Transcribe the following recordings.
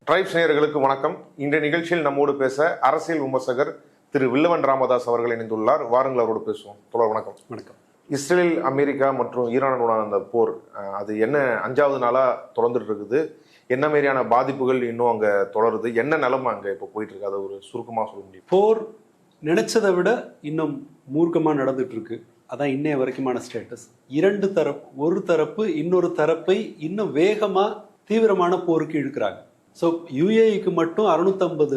Tribes நேயர்களுக்கு வணக்கம். இன்றைய நிகழ்ச்சியில் நம்மோடு பேச அரசியல் விமர்சகர் திரு வில்லவன் ராமதாஸ் அவர்கள் இணைந்துள்ளார். வாருங்கள், அவரோடு பேசுவோம். தொடர் வணக்கம். வணக்கம். இஸ்ரேல், அமெரிக்கா மற்றும் ஈரானுடனான அந்த போர், அது என்ன 5வது நாளா தொடர்ந்துட்டு இருக்குது? என்ன மாதிரியான பாதிப்புகள் இன்னும் அங்க தொடருது? என்ன நிலைமை அங்க இப்போ போயிட்டு இருக்கு? அதை ஒரு சுருக்கமா சொல்ல முடியும்? போர் நினைச்சதை விட இன்னும் மூர்க்கமா நடந்துட்டு இருக்கு. அதான் இன்னைய வரைக்குமான ஸ்டேட்டஸ். இரண்டு தரப்பு, ஒரு தரப்பு இன்னொரு தரப்பை இன்னும் வேகமா தீவிரமான போருக்கு இழுக்கிறாங்க. ஸோ யுஏஇக்கு மட்டும் 650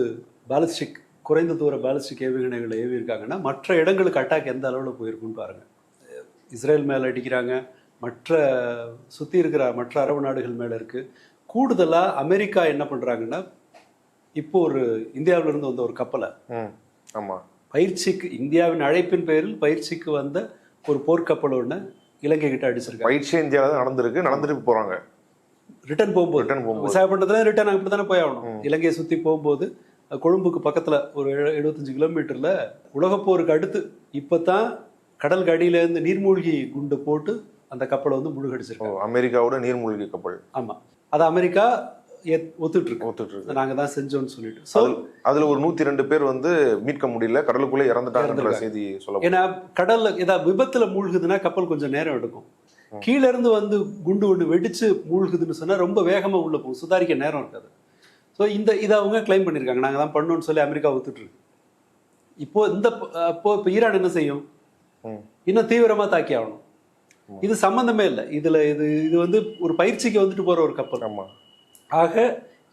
பாலிஸ்டிக், குறைந்த தூர பாலிஸ்டிக் ஏவுகணைகளை ஏவியிருக்காங்கன்னா மற்ற இடங்களுக்கு அட்டாக் எந்த அளவில் போயிருக்குன்னு பாருங்கள். இஸ்ரேல் மேலே அடிக்கிறாங்க, மற்ற சுற்றி இருக்கிற மற்ற அரபு நாடுகள் மேலே இருக்குது. கூடுதலாக அமெரிக்கா என்ன பண்ணுறாங்கன்னா, இப்போ ஒரு இந்தியாவிலிருந்து வந்த ஒரு கப்பலை பயிற்சிக்கு, இந்தியாவின் அழைப்பின் பேரில் பயிற்சிக்கு வந்த ஒரு போர்க்கப்பல் ஒன்று இலங்கை கிட்ட அடிச்சிருக்காங்க. பயிற்சி இந்தியாவில் தான் நடந்துட்டு போகிறாங்க. ரிட்டர்ன் போகும்போது விசாகப்பட்டினத்துல ரிட்டர்ன் அப்படி தானே போய் ஆகணும். இலங்கையை சுற்றி போகும்போது கொழும்புக்கு பக்கத்தில் ஒரு 75 கிலோமீட்டரில் உலகப்போருக்கு அடுத்து இப்போ தான் கடலுக்கு அடியிலேருந்து நீர்மூழ்கி குண்டு போட்டு அந்த கப்பலை வந்து முழுகடிச்சிருக்கோம். அமெரிக்காவோட நீர்மூழ்கி கப்பல். ஆமாம், அது அமெரிக்கா ஒத்துட்டு இருக்கு. நாங்கள் தான் செஞ்சோம்னு சொல்லிட்டு. ஸோ அதில் ஒரு 102 பேர் வந்து மீட்க முடியல, கடலுக்குள்ளே இறந்துட்டாங்க செய்தி சொல்ல. ஏன்னா கடல்ல ஏதாவது விபத்தில் மூழ்குதுன்னா கப்பல் கொஞ்சம் நேரம் எடுக்கும். கீழே இருந்து வந்து குண்டு ஒன்று வெடிச்சு மூழ்குதுன்னு சொன்னா ரொம்ப வேகமா உள்ள போகும், சுதாரிக்க நேரம் இருக்காது. ஸோ இதை அவங்க கிளைம் பண்ணியிருக்காங்க, நாங்கள் தான் பண்ணோம்னு சொல்லி அமெரிக்கா ஒத்துட்டு இருக்கு. இப்போ ஈரான் என்ன செய்யும்? இன்னும் தீவிரமா தாக்கி ஆகணும். இது சம்பந்தமே இல்லை. இது வந்து ஒரு பயிற்சிக்கு வந்துட்டு போற ஒரு கப்பல். ஆக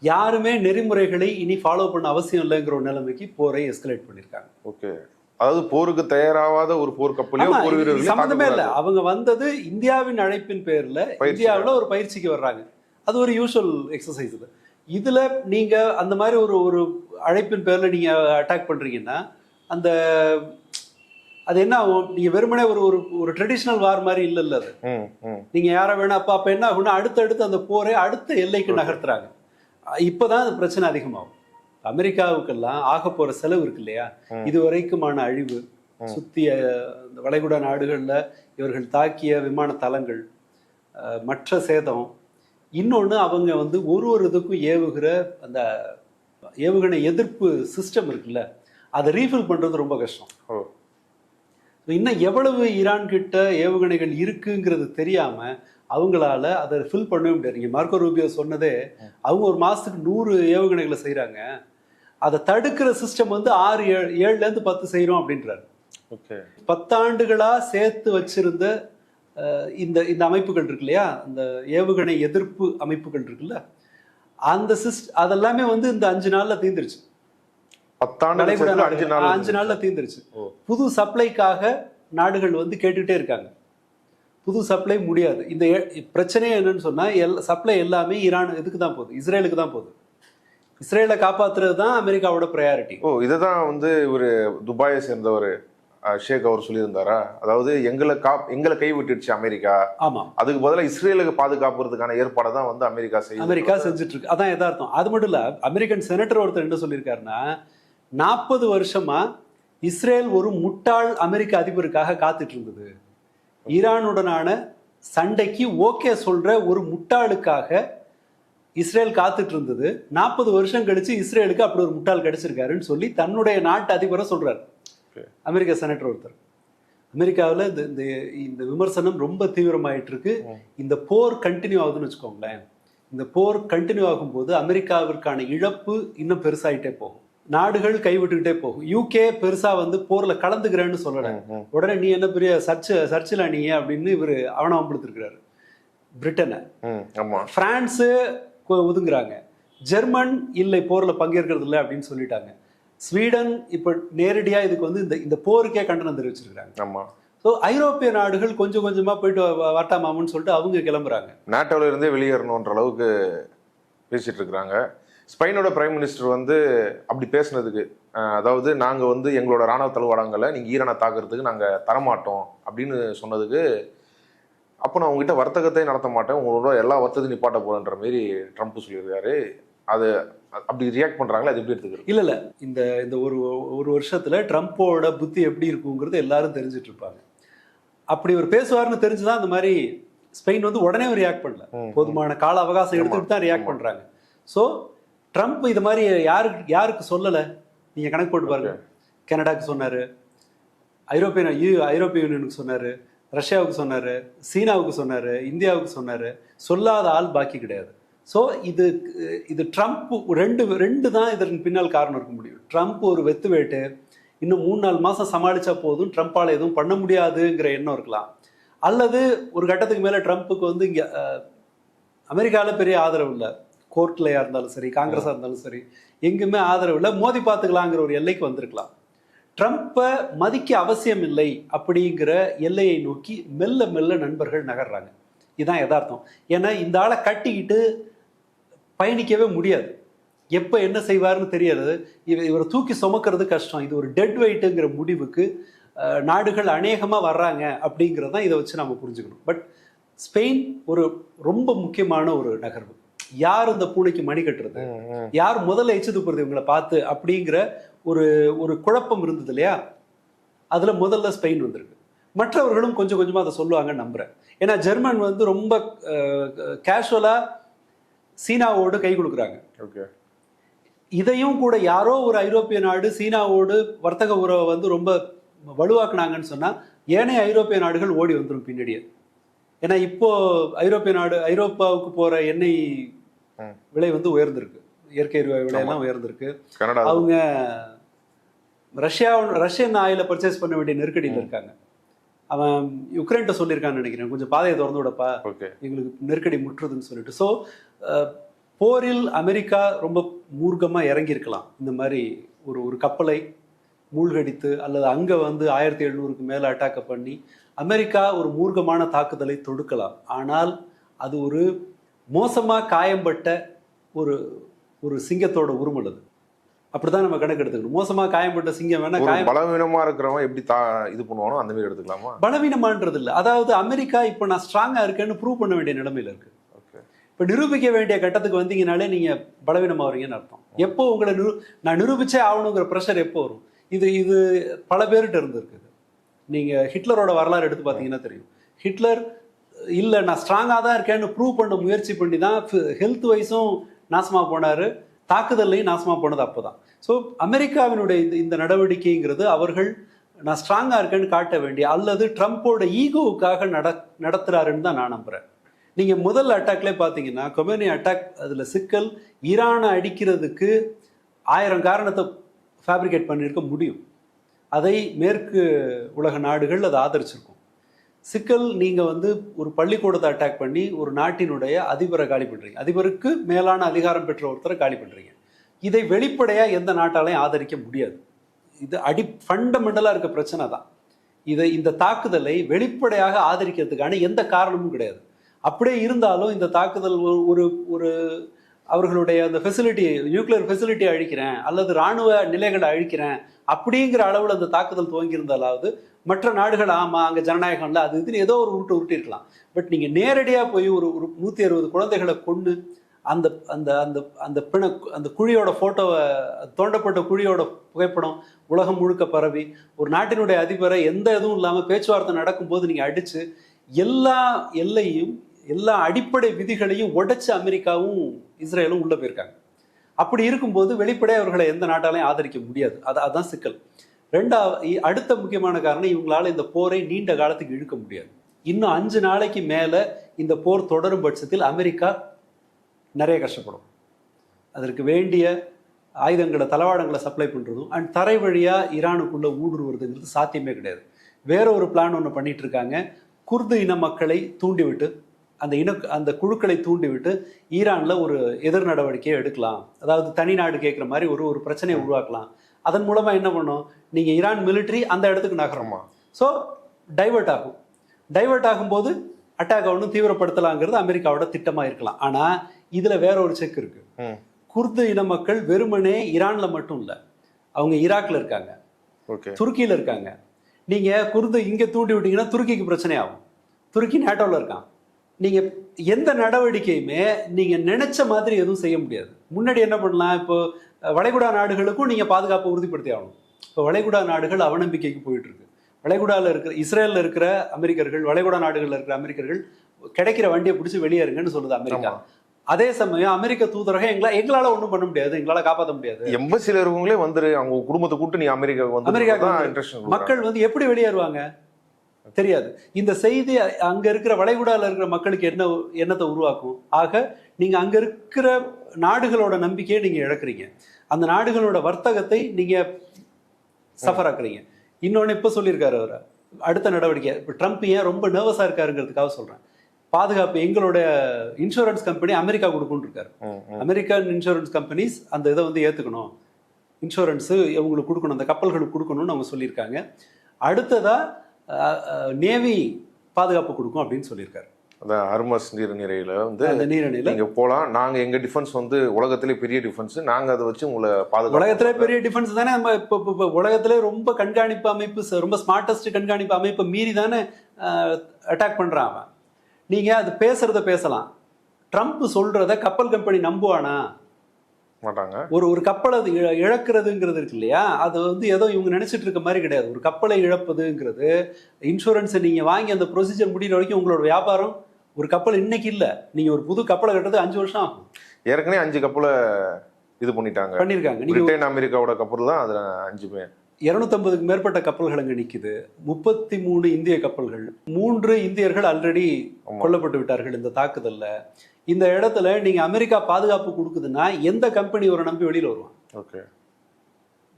யாருமே நெறிமுறைகளை இனி ஃபாலோ பண்ண அவசியம் இல்லைங்கிற ஒரு நிலைமைக்கு போரை எஸ்கலேட் பண்ணியிருக்காங்க. ஓகே, அதாவது போருக்கு தயாராகாத ஒரு போர்க்கப்பலையும் சம்பந்தமே இல்லை. அவங்க வந்தது இந்தியாவின் அழைப்பின் பேர்ல இந்தியாவில் ஒரு பயிற்சிக்கு வர்றாங்க. அது ஒரு யூஷுவல் எக்ஸசைஸ். இதுல நீங்க அந்த மாதிரி ஒரு அழைப்பின் பேர்ல நீங்க அட்டாக் பண்றீங்கன்னா அது என்ன ஆகும்? நீங்க வெறுமனே ஒரு ட்ரெடிஷனல் வார் மாதிரி இல்ல அது. நீங்க யார வேணா அப்ப என்ன ஆகும்னா அடுத்தடுத்து அந்த போரை அடுத்த எல்லைக்கு நகர்த்துறாங்க. இப்பதான் அது பிரச்சனை அதிகமாகும். அமெரிக்காவுக்கெல்லாம் ஆக போற செலவு இருக்கு இல்லையா, இதுவரைக்குமான அழிவு, சுத்திய வளைகுடா நாடுகள்ல இவர்கள் தாக்கிய விமான தளங்கள், மற்ற சேதம், இன்னொன்னு அவங்க வந்து ஒரு இதுக்கும் ஏவுகிற அந்த ஏவுகணை எதிர்ப்பு சிஸ்டம் இருக்குல்ல, அதை ரீஃபில் பண்றது ரொம்ப கஷ்டம். இன்னும் எவ்வளவு ஈரான் கிட்ட ஏவுகணைகள் இருக்குங்கிறது தெரியாம அவங்களால அதை ஃபில் பண்ணவே முடியாது. நீங்க மார்க்கோ ரூபியோ சொன்னதே, அவங்க ஒரு மாசத்துக்கு 100 ஏவுகணைகளை செய்யறாங்க. அதை தடுக்கிற சிஸ்டம் வந்து 7லேருந்து 10 செய்யறோம் அப்படின்றாரு. 10 ஆண்டுகளா சேர்த்து வச்சிருந்த இந்த அமைப்புகள் இருக்கு இல்லையா, இந்த ஏவுகணை எதிர்ப்பு அமைப்புகள் இருக்குல்ல, அந்த அதெல்லாமே வந்து இந்த 5 நாள்ல தீந்துருச்சு. 5 நாள்ல தீந்துருச்சு. புது சப்ளைக்காக நாடுகள் வந்து கேட்டுக்கிட்டே இருக்காங்க. புது சப்ளை முடியாது. இந்த பிரச்சனையே என்னன்னு சொன்னா, சப்ளை எல்லாமே ஈரான் இதுக்கு தான் போகுது, இஸ்ரேலுக்கு தான் போகுது. இஸ்ரேலை காப்பாத்துறது தான் அமெரிக்காவோட ப்ரையாரிட்டி. இதுதான் வந்து ஒரு துபாயை சேர்ந்தவர் ஷேக் அவர் சொல்லியிருந்தாரா? அதாவது எங்களை கை விட்டுடுச்சு அமெரிக்கா, ஆமா, அதுக்கு பதிலாக இஸ்ரேலுக்கு பாதுகாப்புறதுக்கான ஏற்பாடை தான் வந்து அமெரிக்கா செஞ்சுட்டு இருக்கு. அதான் எதார்த்தம். அது மட்டும் இல்ல, அமெரிக்கன் செனட்டர் ஒருத்தர் என்ன சொல்லியிருக்காருன்னா, 40 வருஷமா இஸ்ரேல் ஒரு முட்டாள் அமெரிக்க அதிபருக்காக காத்துட்டு இருந்தது. ஈரானுடனான சண்டைக்கு ஓகே சொல்ற ஒரு முட்டாளுக்காக இஸ்ரேல் காத்துட்டு இருந்தது. 40 வருஷம் கழிச்சு இஸ்ரேலுக்கு அப்படி ஒரு முட்டாள் கிடைச்சிருக்காருன்னு சொல்லி தன்னுடைய நாட்டு அதிபரை சொல்றாரு அமெரிக்க செனட்டர் ஒருத்தர். அமெரிக்காவில் இந்த விமர்சனம் ரொம்ப தீவிரமாயிட்டு இருக்கு. இந்த போர் கண்டினியூ ஆகுதுன்னு வச்சுக்கோங்களேன். இந்த போர் கண்டினியூ ஆகும்போது அமெரிக்காவிற்கான இழப்பு இன்னும் பெருசாயிட்டே போகும், நாடுகள் கைவிட்டுக்கிட்டே போகும். யூகே பெருசா வந்து போர்ல கலந்துக்கிறேன்னு சொல்லல, உடனே நீ என்ன பெரிய சர்ச்சில் நீ அப்படின்னு இவரு அவனவம்படுத்திருக்கிறாரு. பிரிட்டனை, பிரான்ஸ் ஒதுங்குறாங்க, ஜெர்மன் இல்லை போர்ல பங்கேற்கிறது இல்லை அப்படின்னு சொல்லிட்டாங்க. ஸ்வீடன் இப்ப நேரடியா இதுக்கு வந்து இந்த போருக்கே கண்டனம் தெரிவிச்சிருக்காங்க. ஸோ ஐரோப்பிய நாடுகள் கொஞ்சம் கொஞ்சமா போயிட்டு வரட்டாமான்னு சொல்லிட்டு அவங்க கிளம்புறாங்க. நாட்டோல இருந்தே வெளியேறணுன்ற அளவுக்கு பேசிட்டு இருக்கிறாங்க. ஸ்பெயினோட பிரைம் மினிஸ்டர் வந்து அப்படி பேசுனதுக்கு, அதாவது நாங்கள் வந்து எங்களோட இராணுவ தளவாடங்களை நீங்கள் ஈரானை தாக்குறதுக்கு நாங்கள் தரமாட்டோம் அப்படின்னு சொன்னதுக்கு, அப்போ நான் உங்ககிட்ட வர்த்தகத்தை நடத்த மாட்டேன், உங்களோட எல்லா வர்த்தகத்தையும் நிப்பாட்ட போறேன்ற மாதிரி ட்ரம்ப் சொல்லியிருக்காரு. அது அப்படி ரியாக்ட் பண்றாங்களா? அது எப்படி எடுத்துக்கிறது? இல்ல இந்த ஒரு வருஷத்துல ட்ரம்ப்போட புத்தி எப்படி இருக்குங்கிறது எல்லாரும் தெரிஞ்சிட்டு இருப்பாங்க. அப்படி ஒரு பேசுவாருன்னு தெரிஞ்சுதான் அந்த மாதிரி ஸ்பெயின் வந்து உடனே ரியாக்ட் பண்ணல, போதுமான கால அவகாசம் எடுத்துக்கிட்டு தான் ரியாக்ட் பண்றாங்க. ஸோ ட்ரம்ப் இது மாதிரி யாருக்கு சொல்லலை, நீங்க கணக்கு போட்டு பாருங்க. கனடாக்கு சொன்னாரு, ஐரோப்பிய யூனியனுக்கு சொன்னாரு, ரஷ்யாவுக்கு சொன்னாரு, சீனாவுக்கு சொன்னாரு, இந்தியாவுக்கு சொன்னாரு. சொல்லாத ஆள் பாக்கி கிடையாது. ஸோ இது ட்ரம்ப் ரெண்டு தான் இதற்கு பின்னால் காரணம் இருக்க முடியும். ட்ரம்ப் ஒரு வெத்து வேட்டு, இன்னும் 3-4 மாசம் சமாளிச்சா போதும், ட்ரம்ப்பால எதுவும் பண்ண முடியாதுங்கிற எண்ணம் இருக்கலாம். அல்லது ஒரு கட்டத்துக்கு மேல ட்ரம்ப்புக்கு வந்து இங்க அமெரிக்கால பெரிய ஆதரவு இல்லை, கோர்ட்லயா இருந்தாலும் சரி, காங்கிரஸா இருந்தாலும் சரி, எங்குமே ஆதரவு இல்லை, மோதி பார்த்துக்கலாங்கிற ஒரு எல்லைக்கு வந்திருக்கலாம். ட்ரம்ப்பை மதிக்க அவசியம் இல்லை அப்படிங்கிற எல்லையை நோக்கி மெல்ல மெல்ல நண்பர்கள் நகர்றாங்க. இதுதான் யதார்த்தம். ஏன்னா இந்த ஆளை கட்டிக்கிட்டு பயணிக்கவே முடியாது, எப்போ என்ன செய்வார்னு தெரியாது, இவரை தூக்கி சுமக்கிறது கஷ்டம். இது ஒரு டெட் வெயிட்டுங்கிற முடிவுக்கு நாடுகள் அநேகமாக வர்றாங்க அப்படிங்கிறது தான் இதை வச்சு நம்ம புரிஞ்சுக்கணும். பட் ஸ்பெயின் ஒரு ரொம்ப முக்கியமான ஒரு நகர்வு. யார் இந்த பூனைக்கு மணி கட்டுறது, யார் முதல்ல எச்சு துப்புறது இவங்களை பார்த்து அப்படிங்கிற ஒரு குழப்பம் இருந்தது இல்லையா, அதுல முதல்ல ஸ்பெயின் வந்திருக்கு. மற்றவர்களும் கொஞ்சம் கொஞ்சமா அதை சொல்லுவாங்கன்னு நம்புறேன். ஏன்னா ஜெர்மன் வந்து ரொம்ப கேஷுவலா சீனாவோடு கை கொடுக்குறாங்க. இதையும் கூட யாரோ ஒரு ஐரோப்பிய நாடு சீனாவோடு வர்த்தக உறவை வந்து ரொம்ப வலுவாக்குனாங்கன்னு சொன்னா ஏனைய ஐரோப்பிய நாடுகள் ஓடி வந்துடும் பின்னாடியே. ஏன்னா இப்போ ஐரோப்பாவுக்கு போற எண்ணெய் விலை வந்து உயர்ந்திருக்கு, இயற்கை விலையெல்லாம் உயர்ந்திருக்கு. அவங்க ரஷ்யன் ஆயில பர்ச்சேஸ் பண்ண வேண்டிய நெருக்கடியில் இருக்காங்க. அவன் யுக்ரைன்ட்ட சொல்லியிருக்கான்னு நினைக்கிறேன், கொஞ்சம் பாதையை திறந்து விடப்பா, எங்களுக்கு நெருக்கடி முற்றுதுன்னு சொல்லிட்டு. ஸோ போரில் அமெரிக்கா ரொம்ப மூர்க்கமா இறங்கியிருக்கலாம். இந்த மாதிரி ஒரு கப்பலை மூழ்கடித்து அல்லது அங்க வந்து 1700க்கு மேல அட்டாக் பண்ணி அமெரிக்கா ஒரு மூர்க்கமான தாக்குதலை தொடுக்கலாம். ஆனால் அது ஒரு மோசமா காயம்பட்ட ஒரு சிங்கத்தோட உருமல். அது அப்படிதான் நம்ம கணக்கு எடுத்துக்கணும். மோசமா காயம்பட்ட சிங்கம் வேணா, பலவீனமா இருக்கிறவன் எப்படி இது பண்ணுவானோ அந்த மாதிரி எடுத்துக்கலாமா? பலவீனமான்றது இல்லை, அதாவது அமெரிக்கா இப்போ நான் ஸ்ட்ராங்கா இருக்கேன்னு ப்ரூவ் பண்ண வேண்டிய நிலைமையில இருக்கு. இப்போ நிரூபிக்க வேண்டிய கட்டத்துக்கு வந்தீங்கனாலே நீங்க பலவீனமா வரீங்கன்னு அர்த்தம். எப்போ உங்களை நான் நிரூபிச்சே ஆகணுங்கிற ப்ரெஷர் எப்போ வரும்? இது பல பேர்கிட்ட இருந்திருக்குது. நீங்க ஹிட்லரோட வரலாறு எடுத்து பார்த்தீங்கன்னா தெரியும். ஹிட்லர் இல்லை நான் ஸ்ட்ராங்காக தான் இருக்கேன்னு ப்ரூவ் பண்ண முயற்சி பண்ணி தான் ஹெல்த் வைஸும் நாசமாக போனார், தாக்குதல்லையும் நாசமாக போனது அப்போ தான். ஸோ அமெரிக்காவினுடைய இந்த நடவடிக்கைங்கிறது அவர்கள் நான் ஸ்ட்ராங்காக இருக்கேன்னு காட்ட வேண்டிய, அல்லது ட்ரம்ப்போட ஈகோவுக்காக நடத்துகிறாருன்னு தான் நான் நம்புகிறேன். நீங்கள் முதல் அட்டாக்லேயே பார்த்தீங்கன்னா கொமேனி அட்டாக், அதில் சிக்கல் ஈரானை அடிக்கிறதுக்கு 1000 காரணத்தை ஃபேப்ரிகேட் பண்ணியிருக்க முடியும். அதை மேற்கு உலக நாடுகள் அதை ஆதரிச்சிருக்கும். சிக்கல் நீங்கள் வந்து ஒரு பள்ளிக்கூடத்தை அட்டாக் பண்ணி ஒரு நாட்டினுடைய அதிபரை காலி பண்ணுறீங்க, அதிபருக்கு மேலான அதிகாரம் பெற்ற ஒருத்தரை காலி பண்ணுறீங்க. இதை வெளிப்படையாக எந்த நாட்டாலையும் ஆதரிக்க முடியாது. இது ஃபண்டமெண்டலாக இருக்க பிரச்சனை தான். இந்த தாக்குதலை வெளிப்படையாக ஆதரிக்கிறதுக்கான எந்த காரணமும் கிடையாது. அப்படியே இருந்தாலும் இந்த தாக்குதல் ஒரு அவர்களுடைய அந்த ஃபெசிலிட்டி, நியூக்ளியர் ஃபெசிலிட்டியை அழிக்கிறேன் அல்லது இராணுவ நிலைகளை அழிக்கிறேன் அப்படிங்கிற அளவில் அந்த தாக்குதல் துவங்கியிருந்தாலாவது மற்ற நாடுகள் ஆமாம் அங்கே ஜனநாயகம்ல அது இதுன்னு ஏதோ ஒரு உருட்டிருக்கலாம். பட் நீங்கள் நேரடியாக போய் ஒரு 160 குழந்தைகளை கொண்டு அந்த அந்த அந்த அந்த அந்த குழியோட ஃபோட்டோவை, தோண்டப்பட்ட குழியோட புகைப்படம் உலகம் முழுக்க பரவி ஒரு நாட்டினுடைய அதிபரை எந்த இதுவும் இல்லாமல் பேச்சுவார்த்தை நடக்கும்போது நீங்கள் அடித்து எல்லா எல்லையும் எல்லா அடிப்படை விதிகளையும் உடைச்சு அமெரிக்காவும் இஸ்ரேலும் உள்ள போயிருக்காங்க. அப்படி இருக்கும்போது வெளிப்படையாக அவர்களை எந்த நாட்டாலையும் ஆதரிக்க முடியாது. அதுதான் சிக்கல். அடுத்த முக்கியமான காரணம், இவங்களால இந்த போரை நீண்ட காலத்துக்கு இழுக்க முடியாது. இன்னும் 5 நாளைக்கு மேல இந்த போர் தொடரும் பட்சத்தில் அமெரிக்கா நிறைய கஷ்டப்படும். அதற்கு வேண்டிய ஆயுதங்களை, தளவாடங்களை சப்ளை பண்றதும் அண்ட் தரை வழியா ஈரானுக்குள்ள ஊடுருவதுங்கிறது சாத்தியமே கிடையாது. வேற ஒரு பிளான் ஒன்று பண்ணிட்டு இருக்காங்க. குர்து இன மக்களை தூண்டிவிட்டு அந்த குழுக்களை தூண்டிவிட்டு ஈரான்ல ஒரு எதிர் நடவடிக்கையை எடுக்கலாம். அதாவது தனி நாடு கேட்குற மாதிரி ஒரு பிரச்சனையை உருவாக்கலாம். அதன் மூலமா என்ன பண்ணும், நீங்க ஈரான் மிலிட்ரி அந்த இடத்துக்கு நகரமா, ஸோ டைவர்ட் ஆகும்போது அட்டாக் ஒன்றும் தீவிரப்படுத்தலாங்கிறது அமெரிக்காவோட திட்டமா இருக்கலாம். ஆனா இதுல வேற ஒரு செக் இருக்கு. குர்து இன மக்கள் வெறுமனே ஈரான்ல மட்டும் இல்ல, அவங்க ஈராக்ல இருக்காங்க, துருக்கியில இருக்காங்க. நீங்க குர்து இங்க தூண்டி விட்டீங்கன்னா துருக்கிக்கு பிரச்சனை ஆகும். துருக்கி நேட்டோல இருக்கான். நீங்க எந்த நடவடிக்கையுமே நீங்க நினைச்ச மாதிரி எதுவும் செய்ய முடியாது. முன்னாடி என்ன பண்ணலாம், இப்போ வளைகுடா நாடுகளுக்கும் நீங்க பாதுகாப்பை உறுதிப்படுத்தி ஆகணும். இப்போ வளைகுடா நாடுகள் அவநம்பிக்கைக்கு போயிட்டு இருக்கு. வளைகுடாவில் இருக்கிற இஸ்ரேலில் இருக்கிற அமெரிக்கர்கள், வளைகுடா நாடுகளில் இருக்கிற அமெரிக்கர்கள் கிடைக்கிற வண்டியை பிடிச்சி வெளியேறுங்கன்னு சொல்லுது அமெரிக்கா. அதே சமயம் அமெரிக்க தூதரகம் எங்களால ஒண்ணும் பண்ண முடியாது, எங்களால காப்பாற்ற முடியாது. எம்பசில இருக்கவங்களே வந்துரு அவங்க குடும்பத்தை கூட்டு நீ அமெரிக்கா மக்கள் வந்து எப்படி வெளியேறுவாங்க தெரியாது. இந்த செய்தி அங்க இருக்கிற வளைகுடால இருக்கிற மக்களுக்கு என்னத்தை உருவாக்கும்? ஆக நீங்க அங்க இருக்கிற நாடுகளோட நம்பிக்கையை நீங்க இழக்கிறீங்க, அந்த நாடுகளோட வர்த்தகத்தை நீங்க சஃபர் ஆக்குறீங்க. இன்னொன்னு இப்ப சொல்லியிருக்காரு அவர், அடுத்த நடவடிக்கை இப்ப ட்ரம்ப் ஏன் ரொம்ப நர்வஸா இருக்காருங்கிறதுக்காக சொல்றேன். பாதுகாப்பு எங்களோட இன்சூரன்ஸ் கம்பெனி அமெரிக்கா கொடுக்குன்னு இருக்காரு. அமெரிக்கன் இன்சூரன்ஸ் கம்பெனிஸ் அந்த இதை வந்து ஏத்துக்கணும், இன்சூரன்ஸ் இவங்களுக்கு கொடுக்கணும், அந்த கப்பல்களுக்கு கொடுக்கணும்னு அவங்க சொல்லியிருக்காங்க. அடுத்ததா நேவி பாதுகாப்பு கொடுக்கும் அப்படின்னு சொல்லியிருக்காரு. அதான் ஹர்மஸ் நீரிணையில வந்து அந்த நீரிணையில நீங்க போலாம், நாங்க எங்க டிஃபென்ஸ் வந்து உலகத்திலே பெரிய டிஃபென்ஸ், நாங்க அதை வச்சு உங்களை பாதுகாப்பு. உலகத்திலே பெரிய டிஃபென்ஸ் தானே நம்ம இப்போ உலகத்திலே ரொம்ப கண்காணிப்பு அமைப்பு, ரொம்ப ஸ்மார்ட்டஸ்ட் கண்காணிப்பு அமைப்பை மீறி தானே அட்டாக் பண்றான் அவன். நீங்க அது பேசுறத பேசலாம், ட்ரம்ப் சொல்றத கப்பல் கம்பெனி நம்புவானா? மாட்டாங்க. ஒரு கப்பலை இழக்கிறதுங்கிறது இருக்கு இல்லையா, அது வந்து ஏதோ இவங்க நினைச்சிட்டு இருக்க மாதிரி கிடையாது. ஒரு கப்பலை இழப்பதுங்கிறது, இன்சூரன்ஸை நீங்க வாங்கி அந்த ப்ரொசீஜர் முடிகிற வரைக்கும் உங்களோட வியாபாரம். ஒரு கப்பல் இன்னைக்கு இல்ல, நீங்க ஒரு புது கப்பலை கட்டுறது 5 வருஷம் ஆகும். ஏற்கனவே 5 கப்பலை இது பண்ணிருக்காங்க. பிரிட்டன் அமெரிக்காவோட கப்பல் தான் அதுல 5மே. 250க்கு மேற்பட்ட கப்பல்கள் அங்க நிக்குது. 33 இந்திய கப்பல்கள், 3 இந்தியர்கள் ஆல்ரெடி கொல்லப்பட்டு விட்டார்கள் இந்த தாக்குதல்ல. இந்த இடத்துல நீங்க அமெரிக்கா பாதுகாப்பு கொடுக்குதுன்னா எந்த கம்பெனி ஒரு நம்பி வெளியில வருவான்? ஓகே,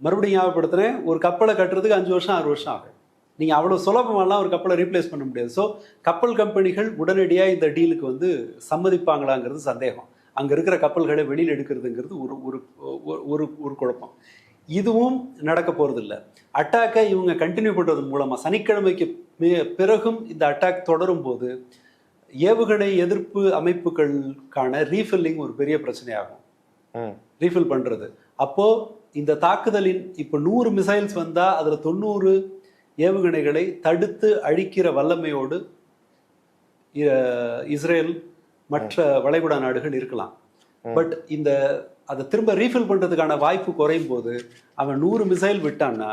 மறுபடியும் ஞாபகப்படுத்துறேன், ஒரு கப்பலை கட்டுறதுக்கு 5 வருஷம் 6 வருஷம் ஆகும். நீங்க அவ்வளவு சுலபமெல்லாம் ஒரு கப்பலை ரீப்ளேஸ் பண்ண முடியாது. ஸோ கப்பல் கம்பெனிகள் உடனடியா இந்த டீலுக்கு வந்து சம்மதிப்பாங்களாங்கிறது சந்தேகம். அங்க இருக்கிற கப்பல்களை வெளியில் எடுக்கிறதுங்கிறது ஒரு குழப்பம். இதுவும் நடக்க போறது இல்லை. அட்டாக்கை இவங்க கண்டினியூ பண்றது மூலமா சனிக்கிழமைக்கு பிறகும் இந்த அட்டாக் தொடரும் போது ஏவுகணை எதிர்ப்பு அமைப்புகளுக்கான ரீஃபில்லிங் ஒரு பெரிய பிரச்சனையாகும். ரீஃபில் பண்றது அப்போ இந்த தாக்குதலின் இப்போ 100 மிசைல்ஸ் வந்தா அதுல 90 ஏவுகணைகளை தடுத்து அழிக்கிற வல்லமையோடு இஸ்ரேல் மற்ற வளைகுடா நாடுகள் இருக்கலாம். பட் அதை திரும்ப ரீஃபில் பண்றதுக்கான வாய்ப்பு குறையும் போது அவன் 100 மிசைல் விட்டான்னா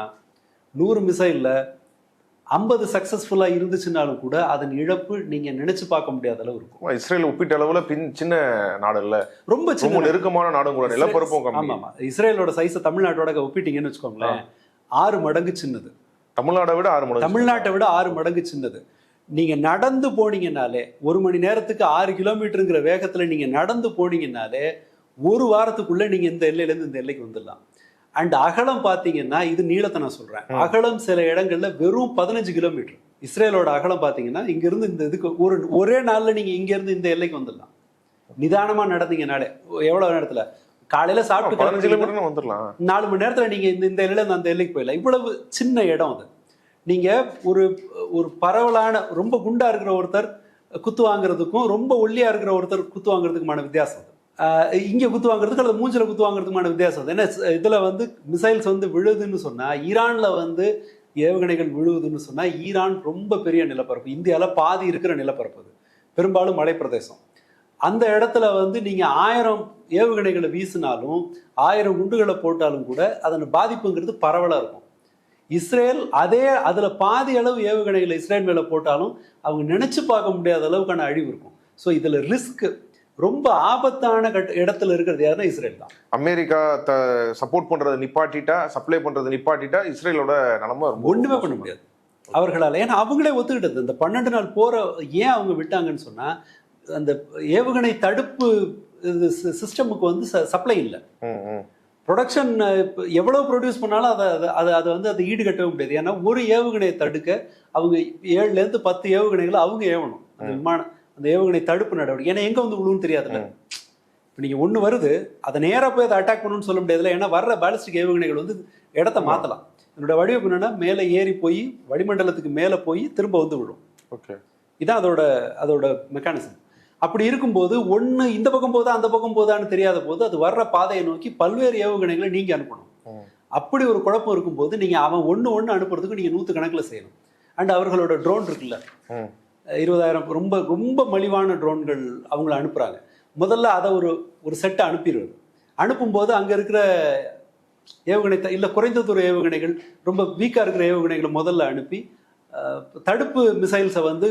100 மிசைல்ல 50 சக்சஸ்ஃபுல்லா இருந்துச்சுன்னாலும் கூட அதன் இழப்பு நீங்க நினைச்சு பார்க்க முடியாத அளவு இருக்கும். இஸ்ரேல் ஒப்பிட்ட அளவுல சின்ன நாடு இல்ல, ரொம்ப சின்ன நெருக்கமான நாடு கூட, நிலப்பரப்பும் கம்மி. ஆமா, இஸ்ரேலோட சைஸ் தமிழ்நாட்டோட ஒப்பிட்டீங்கன்னு வச்சுக்கோங்களேன், 6 மடங்கு சின்னது. தமிழ்நாட்டை விட 6 மடங்கு சின்னது. நீங்க நடந்து போனீங்கன்னாலே 1 மணி நேரத்துக்கு 6 கிலோமீட்டருங்கிற வேகத்துல நீங்க நடந்து போனீங்கன்னாலே 1 வாரத்துக்குள்ள நீங்க இந்த எல்லையில இருந்து இந்த எல்லைக்கு வந்துடலாம். அண்ட் அகலம் பாத்தீங்கன்னா, இது நீளத்தை நான் சொல்றேன், அகலம் சில இடங்கள்ல வெறும் 15 கிலோமீட்டர். இஸ்ரேலோட அகலம் பாத்தீங்கன்னா இங்க இருந்து இந்த இதுக்கு ஒரே நாள்ல நீங்க இங்க இருந்து இந்த எல்லைக்கு வந்துடலாம். நிதானமா நடந்தீங்கனாலே எவ்வளவு நேரத்துல, காலையில சாப்பிட்டு 15 கிலோமீட்டர் வந்துடலாம், 4 மணி நேரத்துல நீங்க இந்த எல்லையில இருந்து அந்த எல்லைக்கு போயிடலாம். இவ்வளவு சின்ன இடம் அது. நீங்க ஒரு பரவலான ரொம்ப குண்டா இருக்கிற ஒருத்தர் குத்து வாங்குறதுக்கும் ரொம்ப ஒல்லியா இருக்கிற ஒருத்தர் குத்து வாங்குறதுக்குமான வித்தியாசம் அது. இங்க குத்து வாங்குறதுக்கு அல்லது மூஞ்சில குத்து வாங்குறதுக்குமான வித்தியாசம் அது. ஏன்னா இதுல வந்து மிசைல்ஸ் வந்து விழுதுன்னு சொன்னா, ஈரான்ல வந்து ஏவுகணைகள் விழுவுதுன்னு சொன்னா, ஈரான் ரொம்ப பெரிய நிலப்பரப்பு, இந்தியால பாதி இருக்கிற நிலப்பரப்பு அது, பெரும்பாலும் மலை பிரதேசம். அந்த இடத்துல வந்து நீங்க 1000 ஏவுகணைகளை வீசினாலும் 1000 குண்டுகளை போட்டாலும் கூட அதன் பாதிப்புங்கிறது பரவலா இருக்கும். இஸ்ரேல் அதுல பாதி அளவு ஏவுகணைகளை இஸ்ரேல் மேல போட்டாலும் அவங்க நினைச்சு பார்க்க முடியாத அளவுக்கான அழிவு இருக்கும். ஸோ இதுல ரிஸ்க் ரொம்ப ஆபத்தான இடத்துல இருக்கிறது யாருன்னா இஸ்ரேல் தான். அமெரிக்கா சப்போர்ட் பண்றதை நிப்பாட்டிட்டா, சப்ளை பண்றதை நிப்பாட்டிட்டா இஸ்ரேலோட நிலைமை ஒண்ணுமே பண்ண முடியாது அவர்களால. ஏன்னா அவங்களே ஒத்துக்கிட்டது. இந்த 12 நாள் போற ஏன் அவங்க விட்டாங்கன்னு சொன்னா, அந்த ஏவுகணை தடுப்பு சிஸ்டமுக்கு வந்து சப்ளை இல்லை. ப்ரொடக்ஷன் எவ்வளவு ப்ரொடியூஸ் பண்ணாலும் அதை வந்து அதை ஈடுகட்டவே முடியாது. ஏன்னா ஒரு ஏவுகணையை தடுக்க அவங்க 7லேருந்து 10 ஏவுகணைகளை அவங்க ஏவணும். அந்த விமானம் அந்த ஏவுகணை தடுப்பு நடவடிக்கை. ஏன்னா எங்க வந்து விழுவும் தெரியாதுல்ல. இப்போ நீங்க ஒண்ணு வருது, அதை நேரா போய் அதை அட்டாக் பண்ணணும்னு சொல்ல முடியாதுல்ல. ஏன்னா வர்ற பாலிஸ்டிக் ஏவுகணைகள் வந்து இடத்த மாத்தலாம். என்னோட வடிவமைப்பு என்னன்னா, மேலே ஏறி போய் வளிமண்டலத்துக்கு மேலே போய் திரும்ப வந்து விழும். ஓகே, இதான் அதோட மெக்கானிசம். அப்படி இருக்கும்போது ஒண்ணு இந்த பக்கம் போதா அந்த பக்கம் போதான்னு தெரியாத போது அது வர்ற பாதையை நோக்கி பல்வேறு ஏவுகணைகளை நீங்க அனுப்பணும். அப்படி ஒரு குழப்பம் இருக்கும்போது நீங்க அவன் ஒண்ணு அனுப்புறதுக்கு நீங்க 100 கணக்கில் செய்யணும். அண்ட் அவர்களோட ட்ரோன் இருக்குல்ல, 20,000 ரொம்ப ரொம்ப மலிவான ட்ரோன்கள் அவங்கள அனுப்புறாங்க. முதல்ல அதை ஒரு செட்டை அனுப்பிடுவது. அனுப்பும்போது அங்க இருக்கிற ஏவுகணை இல்ல குறைந்த தூர ஏவுகணைகள், ரொம்ப வீக்கா இருக்கிற ஏவுகணைகளை முதல்ல அனுப்பி தடுப்பு மிசைல்ஸை வந்து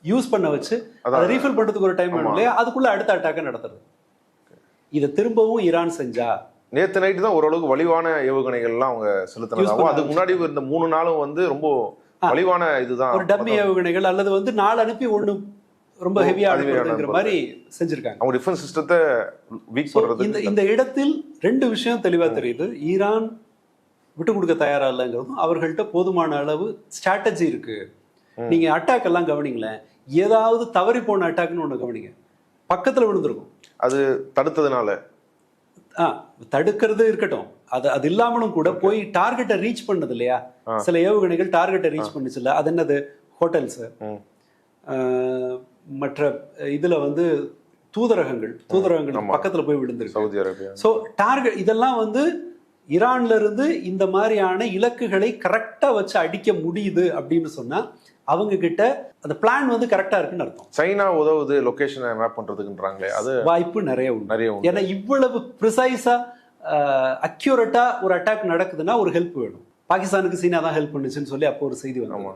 யூஸ் பண்ண வச்சு அதை ரீஃபில் பண்றதுக்கு ஒரு டைம் வேணும் இல்லையா, அதுக்குள்ள அடுத்த அட்டாக்கை நடத்துறது. இதை திரும்பவும் ஈரான் செஞ்சா நேத்து நைட்டு தான் ஓரளவுக்கு வலிவான ஏவுகணைகள்லாம் அவங்க செலுத்தினாங்க. அதுக்கு முன்னாடி இந்த 3 நாளும் வந்து ரொம்ப வலிவான இதுதான், ஒரு டம்மி ஏவுகணைகள் அல்லது வந்து 4 அனுப்பி ஒண்ணு ரொம்ப ஹெவியா அனுப்புறதுங்கிற மாதிரி செஞ்சிருக்காங்க. அவங்க டிஃபென்ஸ் சிஸ்டத்தை வீக் பண்றது. இந்த இடத்தில் 2 விஷயம் தெளிவா தெரியுது. ஈரான் விட்டு கொடுக்க தயாரா இல்லைங்கிறதும், அவர்கள்ட்ட போதுமான அளவு ஸ்ட்ராட்டஜி இருக்கு. நீங்க அட்டாக் எல்லாம் கவனிங்களேன், ஏதாவது தவறி போன அட்டாக்னு ஒண்ணு கவனிங்க, பக்கத்துல விழுந்திருக்கும். அது தடுத்ததுனால தடுக்கிறது இருக்கட்டும், அது இல்லாமலும் கூட போய் டார்கெட்டை ரீச் பண்ணது இல்லையா, சில ஏவுகணைகள் டார்கெட்டை ரீச் பண்ணுச்சு இல்ல, அது என்னது, ஹோட்டல்ஸ், மற்ற இதுல வந்து தூதரகங்கள் பக்கத்துல போய் விழுந்திருக்கு, சவுதி அரேபியா. சோ டார்கெட் இதெல்லாம் வந்து ஈரான்ல இருந்து இந்த மாதிரியான இலக்குகளை கரெக்டா வச்சு அடிக்க முடியுது அப்படின்னு சொன்னா அவங்க கிட்ட அந்த பிளான் வந்து கரெக்டா இருக்குன்னு அர்த்தம். சைனா உதவுது லொகேஷனை மேப் பண்றதுக்குன்றாங்களே, அது வாய்ப்பு நிறைய உண்டு. ஏன்னா இவ்வளவு ப்ரிசைஸா அக்யூரேட்டா ஒரு அட்டாக் நடக்குதுன்னா ஒரு ஹெல்ப் வேணும். பாகிஸ்தானுக்கு சீனா தான் ஹெல்ப் பண்ணுச்சுன்னு சொல்லி அப்போ ஒரு செய்தி வந்து,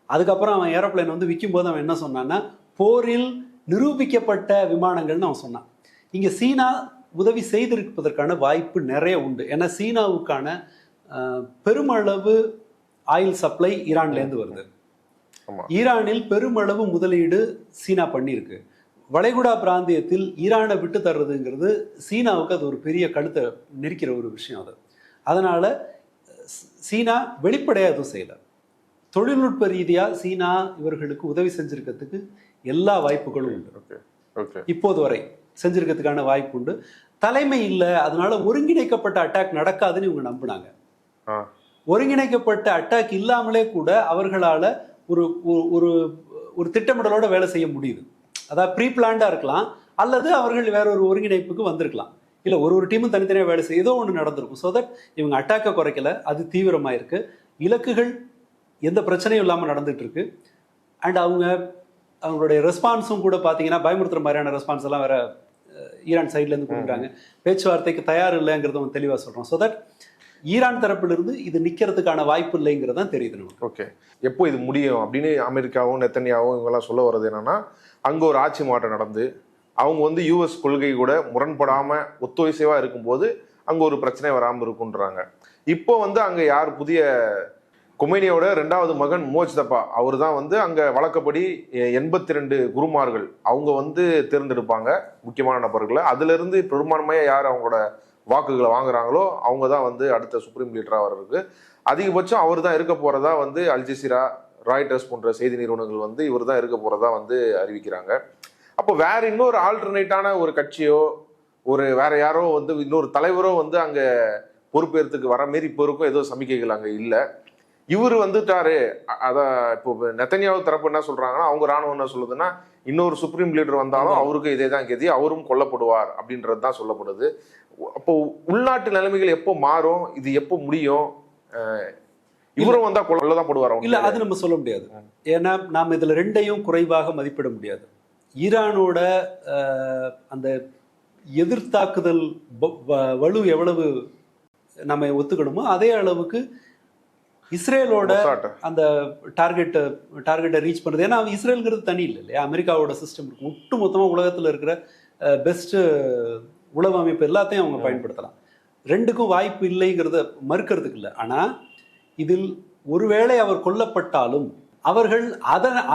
அதுக்கப்புறம் அவன் ஏரோப்ளைன் வந்து விற்கும் போது அவன் என்ன சொன்னான்னா, போரில் நிரூபிக்கப்பட்ட விமானங்கள்னு அவன் சொன்னான். இங்க சீனா உதவி செய்திருப்பதற்கான வாய்ப்பு நிறைய உண்டு. ஏன்னா சீனாவுக்கான பெருமளவு ஆயில் சப்ளை ஈரான்ல இருந்து வருது. ஈரானில் பெருமளவு முதலீடு சீனா பண்ணியிருக்கு. வளைகுடா பிராந்தியத்தில் ஈரானை விட்டு தர்றதுங்கிறது சீனாவுக்கு அது ஒரு பெரிய கழுத்தை நெரிக்கிற ஒரு விஷயம். அது அதனால சீனா வெளிப்படையா எதுவும் செய்யல. தொழில்நுட்ப ரீதியா சீனா இவர்களுக்கு உதவி செஞ்சிருக்கிறதுக்கு எல்லா வாய்ப்புகளும் உண்டு. இப்போது வரை செஞ்சிருக்கிறதுக்கான வாய்ப்பு உண்டு. தலைமை இல்லை, அதனால ஒருங்கிணைக்கப்பட்ட அட்டாக் நடக்காதுன்னு இவங்க நம்பினாங்க. ஒருங்கிணைக்கப்பட்ட அட்டாக் இல்லாமலே கூட அவர்களால ஒரு ஒரு ஒரு திட்டமிடலோட வேலை செய்ய முடியுது. அதாவது ப்ரீ பிளான்டா இருக்கலாம், அல்லது அவர்கள் வேற ஒரு ஒருங்கிணைப்புக்கு வந்திருக்கலாம். இல்லை, ஒரு டீமும் தனித்தனியாக வேலை செய்ய ஏதோ ஒன்று நடந்திருக்கும். ஸோ தட் இவங்க அட்டாக்கை குறைக்கல, அது தீவிரமாக இருக்கு, இலக்குகள் எந்த பிரச்சனையும் இல்லாமல் நடந்துட்டு இருக்கு. அண்ட் அவங்களுடைய ரெஸ்பான்ஸும் கூட பார்த்தீங்கன்னா பயமுறுத்துற மாதிரியான ரெஸ்பான்ஸ் எல்லாம் வேற ஈரான் சைட்லேருந்து கொடுக்குறாங்க. பேச்சுவார்த்தைக்கு தயார் இல்லைங்கிறத அவங்க தெளிவாக சொல்கிறோம். ஸோ தட் ஈரான் தரப்பிலிருந்து இது நிற்கிறதுக்கான வாய்ப்பு இல்லைங்கிறதான் தெரியுது நமக்கு. ஓகே, எப்போ இது முடியும் அப்படின்னு அமெரிக்காவும் நெத்தன்யாவும் இவங்கெல்லாம் சொல்ல வர்றது என்னன்னா, அங்கே ஒரு ஆட்சி மாற்றம் நடந்து அவங்க வந்து யூஎஸ் கொள்கை கூட முரண்படாமல் ஒத்துழைசைவாக இருக்கும்போது அங்கே ஒரு பிரச்சனை வராமல் இருக்குன்றாங்க. இப்போ வந்து அங்கே யார் புதிய கொமேனியோட 2வது மகன் மோஜ்தபா, அவர் தான் வந்து அங்கே வழக்கப்படி 82 குருமார்கள் அவங்க வந்து தேர்ந்தெடுப்பாங்க முக்கியமான நபர்களை. அதுலேருந்து பெரும்பான்மையாக யார் அவங்களோட வாக்குகளை வாங்குறாங்களோ அவங்க தான் வந்து அடுத்த சுப்ரீம் லீடராக வர்றதுக்கு அதிகபட்சம் அவர் தான் இருக்க போகிறதா வந்து அல்ஜசீரா, ராய்டர்ஸ் போன்ற செய்தி நிறுவனங்கள் வந்து இவர் தான் இருக்க போகிறதா வந்து அறிவிக்கிறாங்க. அப்போ வேற இன்னொரு ஆல்டர்னேட்டான ஒரு கட்சியோ ஒரு வேற யாரோ வந்து இன்னொரு தலைவரோ வந்து அங்கே பொறுப்பேறதுக்கு வர மாரி இப்போ இருக்கும் ஏதோ சமிக்கைகள் அங்கே இல்லை. இவர் வந்துட்டாரு. அதான் இப்போ நெத்தன்யாவு தரப்பு என்ன சொல்றாங்கன்னா, அவங்க ராணுவம் என்ன சொல்லுதுன்னா, இன்னொரு சுப்ரீம் லீடர் வந்தாலும் அவருக்கு இதே தான் கதி, அவரும் கொல்லப்படுவார் அப்படின்றது தான் சொல்லப்படுது. அப்போ உள்நாட்டு நிலைமைகள் எப்போ மாறும், இது எப்போ முடியும், இவரும் வந்தா கொல்லதான் போடுவார் இல்ல, அது நம்ம சொல்ல முடியாது. ஏன்னா நாம் இதுல 2ஐயும் குறைவாக மதிப்பிட முடியாது. ஈரானோட அந்த எதிர்த்தாக்குதல் வலு எவ்வளவு நம்ம ஒத்துக்கணுமோ அதே அளவுக்கு இஸ்ரேலோட அந்த டார்கெட்டை ரீச் பண்ணுறது. ஏன்னா இஸ்ரேலுங்கிறது தனி இல்லை இல்லையா, அமெரிக்காவோட சிஸ்டம் இருக்கு. ஒட்டு மொத்தமாக உலகத்தில் இருக்கிற பெஸ்ட் உளவு அமைப்பு எல்லாத்தையும் அவங்க பயன்படுத்தலாம். 2க்கும் வாய்ப்பு இல்லைங்கிறத மறுக்கிறதுக்கு இல்லை. ஆனால் இதில் ஒருவேளை அவர் கொல்லப்பட்டாலும் அவர்கள்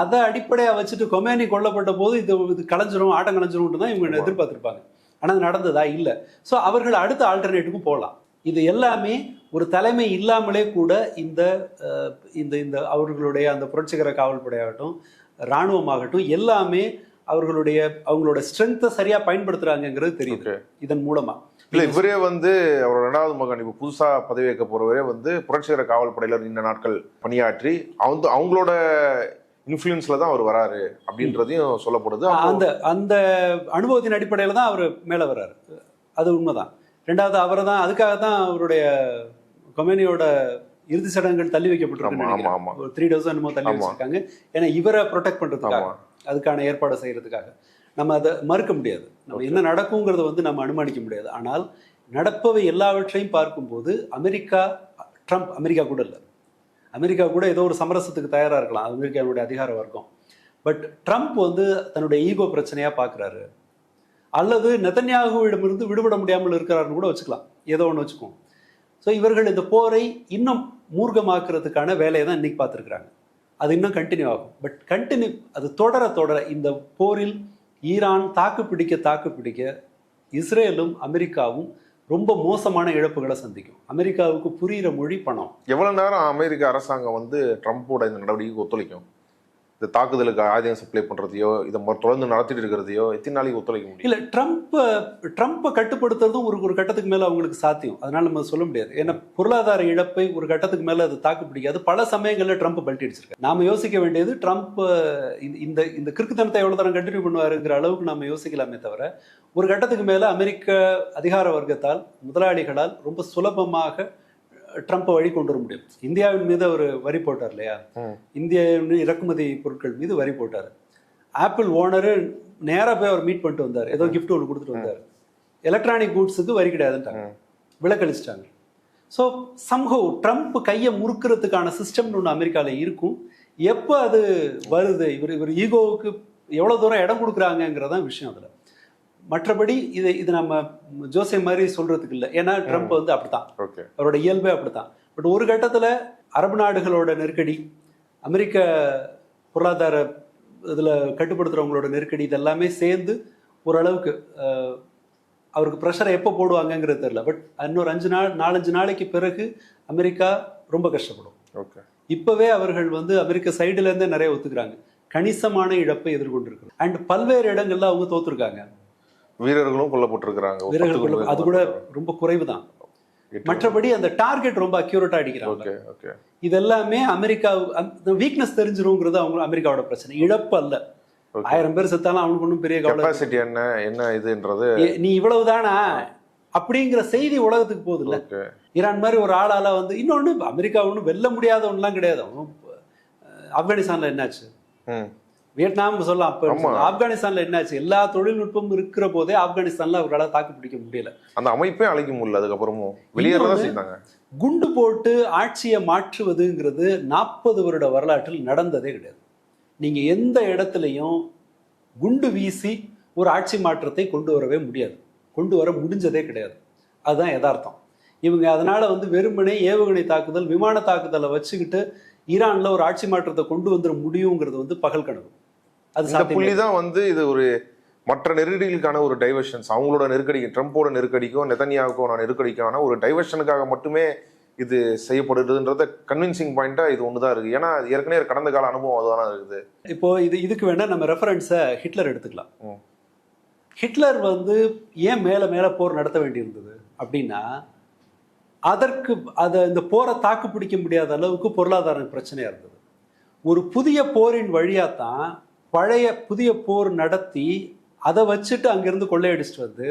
அதை அடிப்படையாக வச்சுட்டு கொமேனி கொல்லப்பட்ட போது இது கலைஞ்சிரும், ஆட்டம் கலைஞ்சிரும் தான் இவங்க எதிர்பார்த்துருப்பாங்க. ஆனால் அது நடந்ததா இல்லை. ஸோ அவர்கள் அடுத்த ஆல்டர்னேட்டுக்கும் போகலாம். இது எல்லாமே ஒரு தலைமை இல்லாமலே கூட இந்த இந்த இந்த அவர்களுடைய அந்த புரட்சிகர காவல்படையாகட்டும் இராணுவமாகட்டும் எல்லாமே அவங்களோட ஸ்ட்ரென்த்தை சரியா பயன்படுத்துறாங்கிறது தெரியுது இதன் மூலமா. இல்ல, இவரே வந்து அவரோட 2வது மகன் இப்ப புதுசா பதவியேற்க போறவரே வந்து புரட்சிகர காவல்படையில நீண்ட நாட்கள் பணியாற்றி அவங்களோட இன்ஃப்ளூயன்ஸ்ல தான் அவர் வராரு அப்படின்றதையும் சொல்லப்படுது. அந்த அனுபவத்தின் அடிப்படையில தான் அவர் மேல வர்றாரு, அது உண்மைதான். 2வது அவரை தான், அதுக்காக தான் அவருடைய கொமேனியோட இறுதி சடங்குகள் தள்ளி வைக்கப்பட்டிருக்கு. 3 டேஸ் என்னமோ தள்ளி வச்சிருக்காங்க. ஏன்னா இவரை ப்ரொடெக்ட் பண்றதுக்காக, அதுக்கான ஏற்பாடு செய்யறதுக்காக. நம்ம அதை மறுக்க முடியாது. நம்ம என்ன நடக்குங்கிறத வந்து நம்ம அனுமானிக்க முடியாது. ஆனால் நடப்பவை எல்லாவற்றையும் பார்க்கும்போது அமெரிக்கா கூட இல்லை, அமெரிக்கா கூட ஏதோ ஒரு சமரசத்துக்கு தயாரா இருக்கலாம், அமெரிக்காவுடைய அதிகார வர்க்கம். பட் ட்ரம்ப் வந்து தன்னுடைய ஈகோ பிரச்சனையா பார்க்குறாரு, அல்லது நெதன்யாகுவிடமிருந்து விடுபட முடியாமல் இருக்கிறாருன்னு கூட வச்சுக்கலாம், ஏதோ ஒன்று வச்சுக்குவோம். ஸோ இவர்கள் இந்த போரை இன்னும் மூர்க்கமாக்குறதுக்கான வேலையை தான் இன்னைக்கு பார்த்துருக்குறாங்க. அது இன்னும் கண்டினியூ ஆகும். பட் அது தொடர இந்த போரில் ஈரான் தாக்கு பிடிக்க இஸ்ரேலும் அமெரிக்காவும் ரொம்ப மோசமான இழப்புகளை சந்திக்கும். அமெரிக்காவுக்கு புரிகிற மொழி பணம். எவ்வளவு நேரம் அமெரிக்க அரசாங்கம் வந்து ட்ரம்ப்போட இந்த நடவடிக்கைக்கு ஒத்துழைக்கும்? இந்த தாக்குதலுக்கு ஆயுதம் சப்ளை பண்றதையோ இதை தொடர்ந்து நடத்திட்டு இருக்கிறதையோ எத்தனை நாளைக்கு ஒத்துழைக்க முடியும்? இல்ல, ட்ரம்ப்பை கட்டுப்படுத்துறதும் ஒரு கட்டத்துக்கு மேல அவங்களுக்கு சாத்தியம். அதனால நம்ம சொல்ல முடியாது. ஏன்னா பொருளாதார இழப்பை ஒரு கட்டத்துக்கு மேல அது தாக்கு பிடிக்காது. பல சமயங்கள்ல ட்ரம்ப் பல்ட்டி அடிச்சிருக்காரு. நாம யோசிக்க வேண்டியது ட்ரம்ப் இந்த கிறுக்குத்தனத்தை எவ்வளவு தரம் கண்டினியூ பண்ணுவாருங்கிற அளவுக்கு நாம யோசிக்கலாமே தவிர, ஒரு கட்டத்துக்கு மேல அமெரிக்க அதிகார வர்க்கத்தால், முதலாளிகளால் ரொம்ப சுலபமாக ட்ரம்ப்பை வழி கொண்டு வர முடியும். இந்தியாவின் மீது அவர் வரி போட்டார் இல்லையா, இந்திய இறக்குமதி பொருட்கள் மீது வரி போட்டார். ஆப்பிள் ஓனரு நேராக போய் அவர் மீட் பண்ணிட்டு வந்தார், ஏதோ கிஃப்ட் ஒன்று கொடுத்துட்டு வந்தார். எலக்ட்ரானிக் கூட்ஸுக்கு வரி கிடையாதுன்ட்டாங்க, விலக்களிச்சிட்டாங்க. ஸோ சம்ஹவ் ட்ரம்ப் கையை முறுக்கிறதுக்கான சிஸ்டம்னு ஒன்று அமெரிக்காவில் இருக்கும். எப்போ அது வருது, இவர் ஈகோவுக்கு எவ்வளோ தூரம் இடம் கொடுக்குறாங்கங்கிறதான் விஷயம் அதில். மற்றபடி இது நம்ம ஜோசே மாதிரி சொல்றதுக்கு இல்லை. ஏன்னா ட்ரம்ப் வந்து அப்படித்தான், அவரோட இயல்பே அப்படித்தான். பட் ஒரு கட்டத்தில் அரபு நாடுகளோட நெருக்கடி, அமெரிக்க பொருளாதார இதில் கட்டுப்படுத்துறவங்களோட நெருக்கடி, இதெல்லாமே சேர்ந்து ஓரளவுக்கு அவருக்கு ப்ரெஷரை எப்போ போடுவாங்கங்கிறது தெரியல. பட் இன்னொரு 4-5 நாளைக்கு பிறகு அமெரிக்கா ரொம்ப கஷ்டப்படும். இப்பவே அவர்கள் வந்து அமெரிக்க சைடுல இருந்தே நிறைய ஒத்துக்கிறாங்க, கணிசமான இழப்பை எதிர்கொண்டிருக்கிறாங்க. அண்ட் பல்வேறு இடங்கள்ல அவங்க தோத்துருக்காங்க, வீரர்களும் கொல்லப்பட்டிருக்கிறாங்க. அது கூட ரொம்ப குறைவு தான். மற்றபடி அந்த டார்கெட் ரொம்ப அக்யூரேட்டா அடிக்கிறாங்க. இதெல்லாமே அமெரிக்கா வீக்னஸ் தெரிஞ்சிருங்கிறது அவங்க அமெரிக்காவோட பிரச்சனை, இழப்பு அல்ல. 1000 பேர் செத்தாலும் அவனுக்கு ஒன்றும் பெரிய கெபாசிட்டி என்ன இதுன்றது, நீ இவ்வளவுதானா அப்படிங்கிற செய்தி உலகத்துக்கு போகுது இல்ல. ஈரான் மாதிரி ஒரு ஆளால வந்து இன்னொன்னு அமெரிக்கா ஒன்றும் வெல்ல முடியாத ஒன்றுலாம் கிடையாது. ஆப்கானிஸ்தான்ல என்னாச்சு, வியட்நாம் சொல்லலாம், அப்ப ஆப்கானிஸ்தான்ல என்னாச்சு, எல்லா தொழில்நுட்பமும் இருக்கிற போதே ஆப்கானிஸ்தான்ல அவர்களால் தாக்கு பிடிக்க முடியல, அந்த அமைப்பே அழைக்க முடியல. அதுக்கப்புறமும் வெளியேறதான் செய்தாங்க. குண்டு போட்டு ஆட்சியை மாற்றுவதுங்கிறது 40 வருட வரலாற்றில் நடந்ததே கிடையாது. நீங்க எந்த இடத்துலையும் குண்டு வீசி ஒரு ஆட்சி மாற்றத்தை கொண்டு வரவே முடியாது, கொண்டு வர முடிஞ்சதே கிடையாது. அதுதான் யதார்த்தம். இவங்க அதனால வந்து வெறுமனே ஏவுகணை தாக்குதல், விமான தாக்குதலை வச்சுக்கிட்டு ஈரான்ல ஒரு ஆட்சி மாற்றத்தை கொண்டு வந்துட முடியுங்கிறது வந்து பகல் கனவு. அது புள்ளிதான் வந்து இது ஒரு மற்ற நெருக்கடிகளுக்கான ஒரு டைவர்ஷன்ஸ், அவங்களோட நெருக்கடிக்கு, ட்ரம்போட நெருக்கடிக்கும் நெதன்யாகுவோட நெருக்கடிக்கான ஒரு டைவர்ஷனுக்காக மட்டுமே இது செய்யப்படுதுன்றத கன்வின்சிங் பாயிண்டா இது ஒண்ணுதான் இருக்கு. ஏன்னா ஏற்கனவே கடந்த கால அனுபவம் அதுதானே இருக்குது. இப்போ இதுக்கு வேணா நம்ம ரெஃபரன்ஸை ஹிட்லர் எடுத்துக்கலாம். ஹிட்லர் வந்து ஏன் மேல போர் நடத்த வேண்டியிருந்தது அப்படின்னா, அதற்கு இந்த போரை தாக்கு பிடிக்க முடியாத அளவுக்கு பொருளாதார பிரச்சனையா இருந்தது. ஒரு புதிய போரின் வழியாத்தான் புதிய போர் நடத்தி அதை வச்சுட்டு அங்கிருந்து கொள்ளையடிச்சிட்டு வந்து,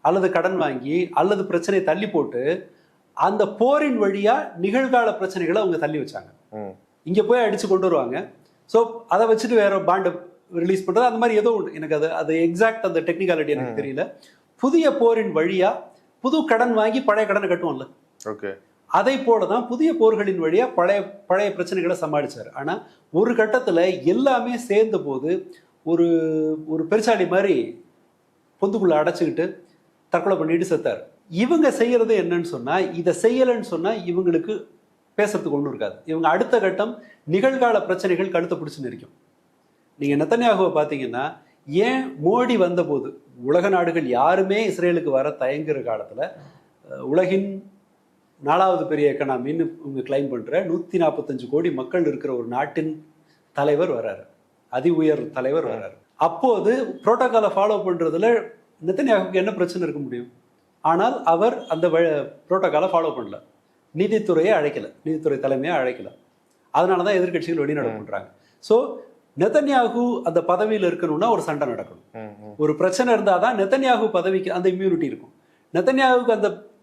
அல்லது கடன் வாங்கி, அல்லது பிரச்சனையை தள்ளி போட்டு, அந்த போரின் வழியா நிகழ்கால பிரச்சனைகளை அவங்க தள்ளி வச்சாங்க. இங்க போய் அடிச்சு கொண்டு வருவாங்க. ஸோ அதை வச்சுட்டு வேற பாண்டு ரிலீஸ் பண்றது, அந்த மாதிரி ஏதோ ஒன்று. எனக்கு அது எக்ஸாக்ட் அந்த டெக்னிக்காலிட்டி எனக்கு தெரியல. புதிய போரின் வழியா புது கடன் வாங்கி பழைய கடனை கட்டுவோம்ல, அதை போலதான் புதிய போர்களின் வழியா பழைய பிரச்சனைகளை சமாளிச்சாரு. ஆனா ஒரு கட்டத்துல எல்லாமே சேர்ந்த போது ஒரு பெருசாளி மாதிரி பொந்துக்குள்ள அடைச்சுக்கிட்டு தற்கொலை பண்ணிட்டு செத்தார். இவங்க செய்யறது என்னன்னு சொன்னா, இதை செய்யலன்னு சொன்னா இவங்களுக்கு பேசுறதுக்கு ஒன்றும் இருக்காது. இவங்க அடுத்த கட்டம் நிகழ்கால பிரச்சனைகள் கழுத்தை பிடிச்சு நிற்கும். நீங்க நெதன்யாகுவை பார்த்தீங்கன்னா, ஏன் மோடி வந்த போது உலக நாடுகள் யாருமே இஸ்ரேலுக்கு வர தயங்குற காலத்துல உலகின் 4வது பெரிய எக்கனாமின்னு இவங்க கிளைம் பண்ற 145 கோடி மக்கள் இருக்கிற ஒரு நாட்டின் தலைவர் வர்றாரு, அதி உயர் தலைவர் வர்றாரு. அப்போது புரோட்டோகாலை ஃபாலோ பண்றதுல நெதன்யாகுவுக்கு என்ன பிரச்சனை இருக்க முடியும்? ஆனால் அவர் அந்த புரோட்டோகாலை ஃபாலோ பண்ணல, நீதித்துறையை அழைக்கல, நீதித்துறை தலைமையை அழைக்கல. அதனாலதான் எதிர்கட்சிகள் வெளிநடப்பு பண்றாங்க. ஸோ நெதன்யாகு அந்த பதவியில் இருக்கணும்னா ஒரு சண்டை நடக்கணும், ஒரு பிரச்சனை இருந்தாதான் நெதன்யாகு பதவிக்கு அந்த இம்யூனிட்டி இருக்கும். நெதன்யாகுக்கு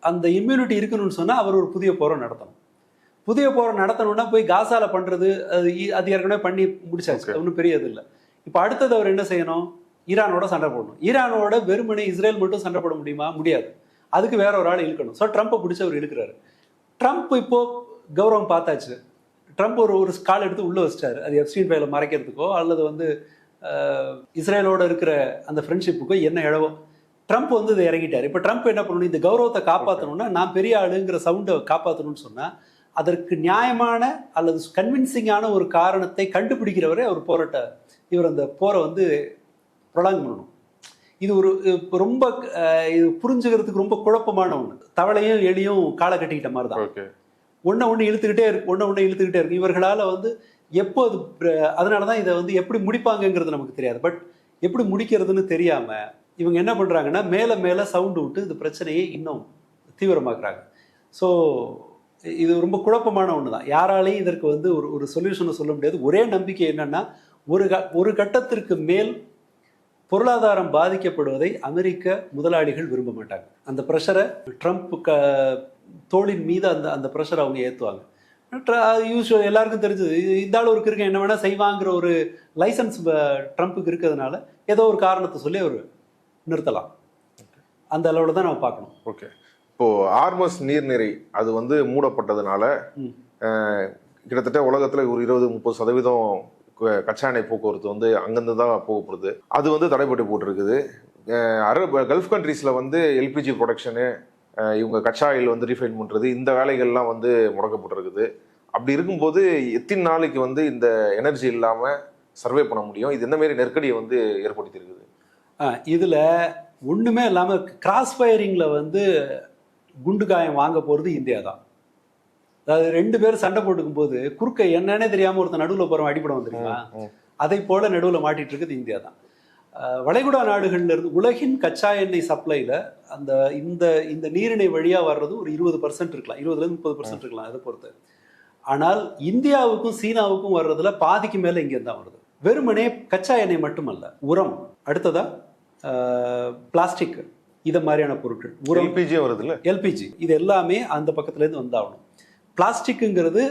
அந்த இம்யூனிட்டி இருக்கணும்னு சொன்னா அவர் ஒரு புதிய போரை நடத்தணும். புதிய போரை நடத்தணும்னா போய் காசால பண்றது அது ஏற்கனவே பண்ணி முடிச்சாச்சு, ஒன்றும் பெரியது இல்லை. இப்போ அடுத்தது அவர் என்ன செய்யணும்? ஈரானோட சண்டை போடணும். ஈரானோட வெறுமனே இஸ்ரேல் மட்டும் சண்டை போட முடியுமா? முடியாது. அதுக்கு வேற ஒரு ஆள் இழுக்கணும். ஸோ ட்ரம்ப்பை பிடிச்சி அவர் இழுக்கிறாரு. ட்ரம்ப் இப்போ கௌரவம் பார்த்தாச்சு. ட்ரம்ப் ஒரு கால் எடுத்து உள்ள வச்சிட்டாரு. அது எப்ஸ்டீன் ஃபைலை மறைக்கிறதுக்கோ அல்லது வந்து இஸ்ரேலோட இருக்கிற அந்த ஃப்ரெண்ட்ஷிப்புக்கோ என்ன இழவோ ட்ரம்ப் வந்து இதை இறங்கிட்டார். இப்போ ட்ரம்ப் என்ன பண்ணணும், இந்த கௌரவத்தை காப்பாற்றணும்னா, நான் பெரிய ஆளுங்கிற சவுண்டை காப்பாற்றணும்னு சொன்னால் அதற்கு நியாயமான அல்லது கன்வின்சிங்கான ஒரு காரணத்தை கண்டுபிடிக்கிறவரே அவர் இவர் அந்த போரை வந்து ப்ரொலாங் பண்ணணும். இது ஒரு ரொம்ப இது புரிஞ்சுக்கிறதுக்கு ரொம்ப குழப்பமான ஒன்று. தவளையும் எலியும் காலை கட்டிக்கிட்ட மாதிரி தான். ஒன்று இழுத்துக்கிட்டே இருக்கு. இவர்களால் வந்து எப்போ அதனால தான் இதை வந்து எப்படி முடிப்பாங்கங்கிறது நமக்கு தெரியாது. பட் எப்படி முடிக்கிறதுன்னு தெரியாமல் இவங்க என்ன பண்ணுறாங்கன்னா மேலே சவுண்டு விட்டு இந்த பிரச்சனையை இன்னும் தீவிரமாக்குறாங்க. ஸோ இது ரொம்ப குழப்பமான ஒன்று தான். யாராலையும் இதற்கு வந்து ஒரு சொல்யூஷனை சொல்ல முடியாது. ஒரே நம்பிக்கை என்னன்னா, ஒரு கட்டத்திற்கு மேல் பொருளாதாரம் பாதிக்கப்படுவதை அமெரிக்க முதலாளிகள் விரும்ப மாட்டாங்க. அந்த ப்ரெஷரை ட்ரம்ப் தோளின் மீது அந்த ப்ரெஷரை அவங்க ஏற்றுவாங்க. யூஸ்வல் எல்லாருக்கும் தெரிஞ்சது, இந்த ஆள் ஒரு கிறுக்கன் என்ன வேணால் செய்வாங்கிற ஒரு லைசன்ஸ் ட்ரம்ப்புக்கு இருக்கிறதுனால ஏதோ ஒரு காரணத்தை சொல்லி அவர் நிறுத்தலாம். அந்த அளவில் தான் நம்ம பார்க்கணும். ஓகே, இப்போது ஹார்மஸ் நீர்நிறை அது வந்து மூடப்பட்டதுனால கிட்டத்தட்ட உலகத்தில் ஒரு 20-30% கச்சா எண்ணெய் போக்குவரத்து வந்து அங்கேருந்து தான் போகப்படுது. அது வந்து தடைப்பட்டு போட்டிருக்குது. கல்ஃப் கண்ட்ரீஸில் வந்து எல்பிஜி ப்ரொடக்ஷனு, இவங்க கச்சா ஆயில் வந்து ரீஃபைன் பண்ணுறது, இந்த வேலைகள்லாம் வந்து முடக்கப்பட்டிருக்குது. அப்படி இருக்கும்போது எத்தனை நாளைக்கு வந்து இந்த எனர்ஜி இல்லாமல் சர்வே பண்ண முடியும்? இது எந்த மாதிரி நெருக்கடியை வந்து ஏற்படுத்தியிருக்குது? இதில் ஒன்றுமே இல்லாமல் கிராஸ் ஃபயரிங்கில் வந்து குண்டு காயம் வாங்க போகிறது இந்தியா தான். அதாவது 2 பேரும் சண்டை போட்டுக்கும் போது குறுக்க என்னன்னே தெரியாமல் ஒருத்தர் நடுவில் போகிறோம் அடிப்படை வந்துருமா, அதை போல நடுவில் மாட்டிட்டு இருக்குது இந்தியா தான். வளைகுடா நாடுகள்ல இருந்து உலகின் கச்சா எண்ணெய் சப்ளைல அந்த இந்த நீரிணை வழியா வர்றது ஒரு 20% இருக்கலாம், 20-30% இருக்கலாம், அதை பொறுத்து. ஆனால் இந்தியாவுக்கும் சீனாவுக்கும் வர்றதுல பாதிக்கு மேல இங்கே தான் வருது. வெறுமனே கச்சா எண்ணெய் மட்டுமல்ல, உரம், அடுத்ததா பிளாஸ்டிக், இதை மாதிரியான பொருட்கள், உரம், எல்பிஜியும் வருது இல்லை, எல்பிஜி, இது எல்லாமே அந்த பக்கத்துல இருந்து வந்தாகணும். பிளாஸ்டிக்குங்கிறது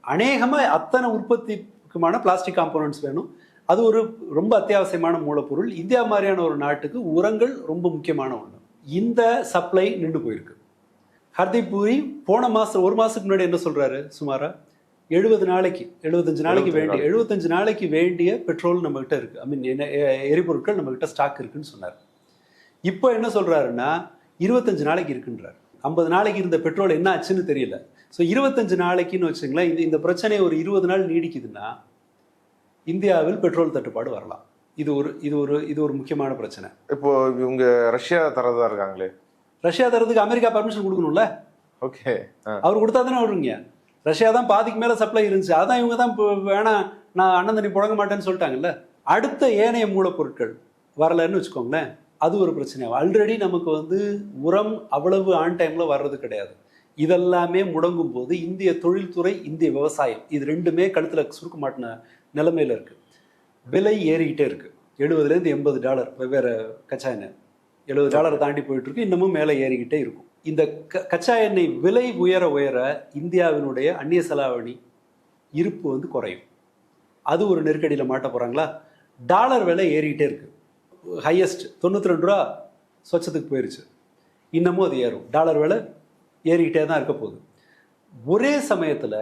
அநேகமாக அத்தனை உற்பத்திக்குமான பிளாஸ்டிக் காம்போனன்ட்ஸ் வேணும். அது ஒரு ரொம்ப அத்தியாவசியமான மூலப்பொருள். இந்தியா மாதிரியான ஒரு நாட்டுக்கு உரங்கள் ரொம்ப முக்கியமான ஒன்று. இந்த சப்ளை நின்று போயிருக்கு. ஹர்தீப் பூரி போன மாதம், ஒரு மாதத்துக்கு முன்னாடி என்ன சொல்கிறாரு, சுமாரா 75 நாளைக்கு வேண்டிய பெட்ரோல் நம்மகிட்ட இருக்குது, ஐ மீன் எரிபொருட்கள் நம்மகிட்ட ஸ்டாக் இருக்குன்னு சொன்னார். இப்போ என்ன சொல்கிறாருன்னா 25 நாளைக்கு இருக்குன்றார். 50 நாளைக்கு இருந்த பெட்ரோல் என்ன ஆச்சுன்னு தெரியல. ஸோ 25 நாளைக்குன்னு வச்சுங்களேன். இந்த பிரச்சனை ஒரு 20 நாள் நீடிக்குதுன்னா இந்தியாவில் பெட்ரோல் தட்டுப்பாடு வரலாம். இது ஒரு முக்கியமான பிரச்சனை. இப்போ இவங்க ரஷ்யா தரதா இருக்காங்களே, ரஷ்யா தரதுக்கு அமெரிக்கா பர்மிஷன் கொடுக்கணும்ல. ஓகே, அவர் கொடுத்தா தானே வருவீங்க. ரஷ்யா தான் பாதிக்கு மேலே சப்ளை இருந்துச்சு, அதான் இவங்க தான் வேணாம், நான் அண்ணன் தண்ணி புழங்க மாட்டேன்னு சொல்லிட்டாங்கல்ல. அடுத்த ஏனைய மூலப்பொருட்கள் வரலன்னு வச்சுக்கோங்களேன், அது ஒரு பிரச்சனையாகும். ஆல்ரெடி நமக்கு வந்து உரம் அவ்வளவு ஆன் டைமில் வர்றது கிடையாது. இதெல்லாமே முடங்கும் போது இந்திய தொழில்துறை, இந்திய விவசாயம், இது ரெண்டுமே கழுத்தில் சுருக்க மாட்டின நிலைமையில் இருக்குது. விலை ஏறிக்கிட்டே இருக்குது. $70-80 வெவ்வேறு கச்சா எண்ணெய் $70 தாண்டி போயிட்டு இருக்கு. இன்னமும் மேலே ஏறிக்கிட்டே இருக்கும். இந்த கச்சா எண்ணெய் விலை உயர உயர இந்தியாவினுடைய அந்நிய செலாவணி இருப்பு வந்து குறையும். அது ஒரு நெருக்கடியில் மாட்ட போகிறாங்களா? டாலர் விலை ஏறிக்கிட்டே இருக்கு. ஹையஸ்ட் $92 சொச்சத்துக்கு போயிருச்சு. இன்னமும் அது ஏறும். டாலர் விலை ஏறிக்கிட்டே தான் இருக்க போகுது. ஒரே சமயத்தில்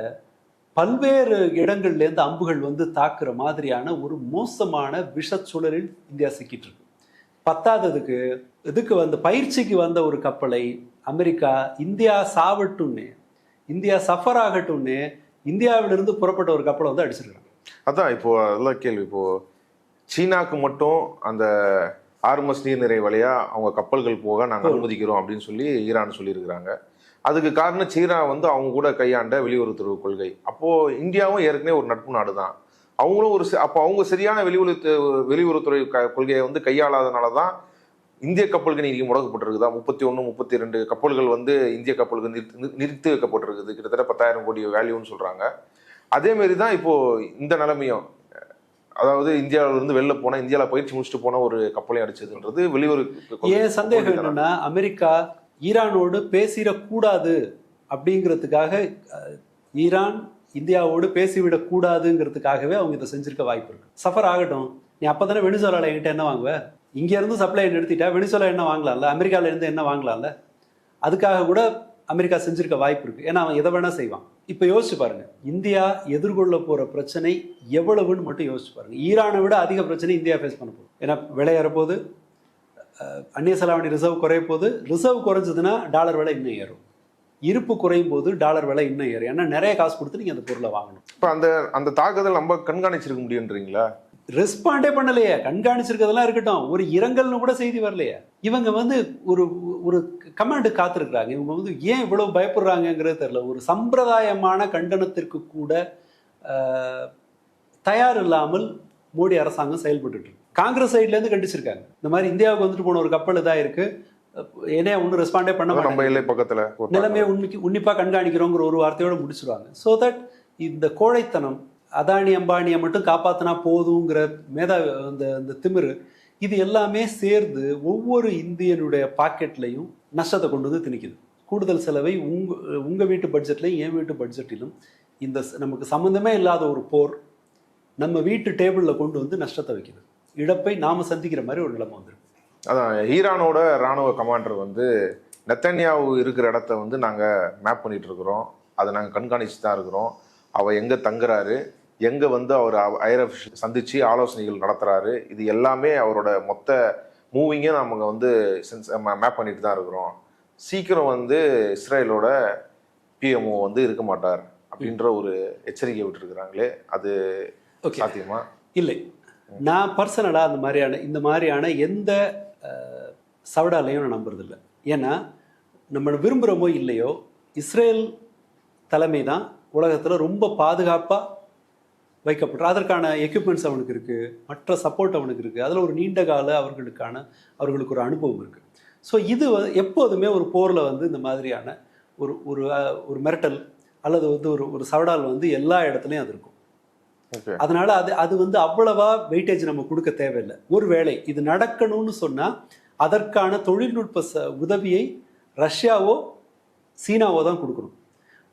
பல்வேறு இடங்கள்லேருந்து அம்புகள் வந்து தாக்குற மாதிரியான ஒரு மோசமான விஷச்சூழலில் இந்தியா சிக்கிட்டு இருக்கு. பத்தாததுக்கு இதுக்கு வந்து பயிற்சிக்கு வந்த ஒரு கப்பலை அமெரிக்கா இந்தியா சாவட்டும்னு, இந்தியா சஃபர் ஆகட்டும்னு இந்தியாவிலிருந்து புறப்பட்ட ஒரு கப்பலை வந்து அடிச்சிருக்காங்க. அதான் இப்போ அதெல்லாம் கேள்வி. இப்போ சீனாக்கு மட்டும் அந்த ஹார்மஸ் நீர்நிறை வழியா அவங்க கப்பல்கள் போக நாங்கள் அனுமதிக்கிறோம் அப்படின்னு சொல்லி ஈரான் சொல்லியிருக்கிறாங்க. அதுக்கு காரணம் சீனா வந்து அவங்க கூட கையாண்ட வெளியுறவுத்துறை கொள்கை. அப்போ இந்தியாவும் ஏற்கனவே ஒரு நட்பு நாடு தான். அவங்களும் அப்போ அவங்க சரியான வெளியுறவுத்துறை கொள்கையை வந்து கையாளாதனால தான் இந்திய கப்பல்கள் இன்னைக்கு முடக்கப்பட்டிருக்குதா. 31-32 கப்பல்கள் வந்து இந்திய கப்பல்கள் நிறுத்தி வைக்கப்பட்டிருக்குது. கிட்டத்தட்ட 10,000 கோடி வேல்யூன்னு சொல்றாங்க. அதே மாதிரி தான் இப்போ இந்த நிலைமையும், அதாவது இந்தியாவிலிருந்து வெளில போன, இந்தியாவில் பயிற்சி முடிச்சுட்டு போன ஒரு கப்பலையும் அடிச்சதுன்றது வெளியுறவு. ஏன் சந்தேகம் என்னன்னா, அமெரிக்கா ஈரானோடு பேசிடக்கூடாது அப்படிங்கிறதுக்காக, ஈரான் இந்தியாவோடு பேசிவிடக்கூடாதுங்கிறதுக்காகவே அவங்க இதை செஞ்சிருக்க வாய்ப்பு இருக்கு. சஃபர் ஆகட்டும், நீ அப்போ தானே வெனிசுவேலாவில் என்கிட்ட என்ன வாங்குவ, இங்கே இருந்து சப்ளை நிறுத்திட்டா வெனிசுவேலா என்ன வாங்கலாம்ல, அமெரிக்காவிலேருந்து என்ன வாங்கலாம்ல, அதுக்காக கூட அமெரிக்கா செஞ்சிருக்க வாய்ப்பு இருக்கு. ஏன்னா அவன் எதை வேணா செய்வான். இப்போ யோசிச்சு பாருங்க, இந்தியா எதிர்கொள்ள போற பிரச்சனை எவ்வளவுன்னு மட்டும் யோசிச்சு பாருங்க. ஈரானை விட அதிக பிரச்சனை இந்தியா ஃபேஸ் பண்ண போகுது. ஏன்னா விலை ஏறப்போது, அந்நிய செலாவணி ரிசர்வ் குறைய போது. ரிசர்வ் குறைஞ்சதுன்னா டாலர் விலை இன்னும் ஏறும். இருப்பு குறையும் போது டாலர் விலை இன்னும் ஏறும். ஏன்னா நிறைய காசு கொடுத்து நீங்க அந்த பொருளை வாங்கணும். இப்போ அந்த தாக்குதல் நம்ம கண்காணிச்சிருக்க முடியுன்றீங்களா? ரெஸ்பாண்டே பண்ணலையே. கண்காணிச்சிருக்கிறதெல்லாம் இருக்கட்டும், ஒரு இரங்கல்னு கூட செய்தி வரலையே. இவங்க வந்து ஒரு ஒரு கமாண்டு காத்திருக்கிறாங்க. இவங்க வந்து ஏன் இவ்வளவு பயப்படுறாங்கிறது தெரியல. ஒரு சம்பிரதாயமான கண்டனத்திற்கு கூட தயார் இல்லாமல் மோடி அரசாங்கம் செயல்பட்டு இருக்கு. காங்கிரஸ் சைட்ல இருந்து கண்டிச்சிருக்காங்க, இந்த மாதிரி இந்தியாவுக்கு வந்துட்டு போன ஒரு கப்பல் இதா இருக்கு, ஏன்னா ஒன்றும் ரெஸ்பாண்டே பண்ண மாட்டாங்க, பக்கத்துல நிலைமையை உன்னிப்பா கண்காணிக்கிறோங்கிற ஒரு வார்த்தையோட முடிச்சிருவாங்க. ஸோ தட் இந்த கோழைத்தனம், அதானி அம்பானியை மட்டும் காப்பாத்தினா போதுங்கிற அந்த திமிரு, இது எல்லாமே சேர்ந்து ஒவ்வொரு இந்தியனுடைய பாக்கெட்லையும் நஷ்டத்தை கொண்டு வந்து திணிக்குது. கூடுதல் செலவை உங்க வீட்டு பட்ஜெட்லையும் என் வீட்டு பட்ஜெட்டிலும் இந்த நமக்கு சம்மந்தமே இல்லாத ஒரு போர் நம்ம வீட்டு டேபிளில் கொண்டு வந்து நஷ்டத்தை வைக்குது. இழப்பை நாம சந்திக்கிற மாதிரி ஒரு நிலைமை வந்துருக்கு. அதான் ஈரானோட ராணுவ கமாண்டர் வந்து நெத்தன்யாவு இருக்கிற இடத்த வந்து நாங்கள் மேப் பண்ணிட்டு இருக்கிறோம், அதை நாங்கள் கண்காணிச்சு தான் இருக்கிறோம், அவர் எங்கே தங்குறாரு, எங்கே வந்து அவர் ஐஆர்எஃப் சந்திச்சு ஆலோசனைகள் நடத்துகிறாரு, இது எல்லாமே அவரோட மொத்த மூவிங்கை நம்ம வந்து மேப் பண்ணிட்டு தான் இருக்கிறோம். சீக்கிரம் வந்து இஸ்ரேலோட பிஎம்ஓ வந்து இருக்க மாட்டார் அப்படின்ற ஒரு எச்சரிக்கை விட்டுருக்குறாங்களே, அது சாத்தியமா? இல்லை, நான் பர்சனலாக இந்த மாதிரியான எந்த சவடாலையும் நான் நம்புறதில்லை. ஏன்னா நம்ம விரும்புகிறோமோ இல்லையோ, இஸ்ரேல் தலைமை தான் உலகத்தில் ரொம்ப பாதுகாப்பாக வைக்கப்பட்டு அதற்கான எக்யூப்மெண்ட்ஸ் அவனுக்கு இருக்குது, மற்ற சப்போர்ட் அவனுக்கு இருக்குது, அதில் ஒரு நீண்ட கால அவர்களுக்கு ஒரு அனுபவம் இருக்குது. ஸோ இது எப்போதுமே ஒரு போரில் வந்து இந்த மாதிரியான ஒரு ஒரு மிரட்டல் அல்லது வந்து ஒரு சவடால் வந்து எல்லா இடத்துலையும் அது இருக்கும். அதனால அது வந்து அவ்வளவா வெயிட்டேஜ் நம்ம கொடுக்க தேவையில்லை. ஒருவேளை இது நடக்கணும்னு சொன்னால் அதற்கான தொழில்நுட்ப உதவியை ரஷ்யாவோ சீனாவோ தான் கொடுக்கணும்.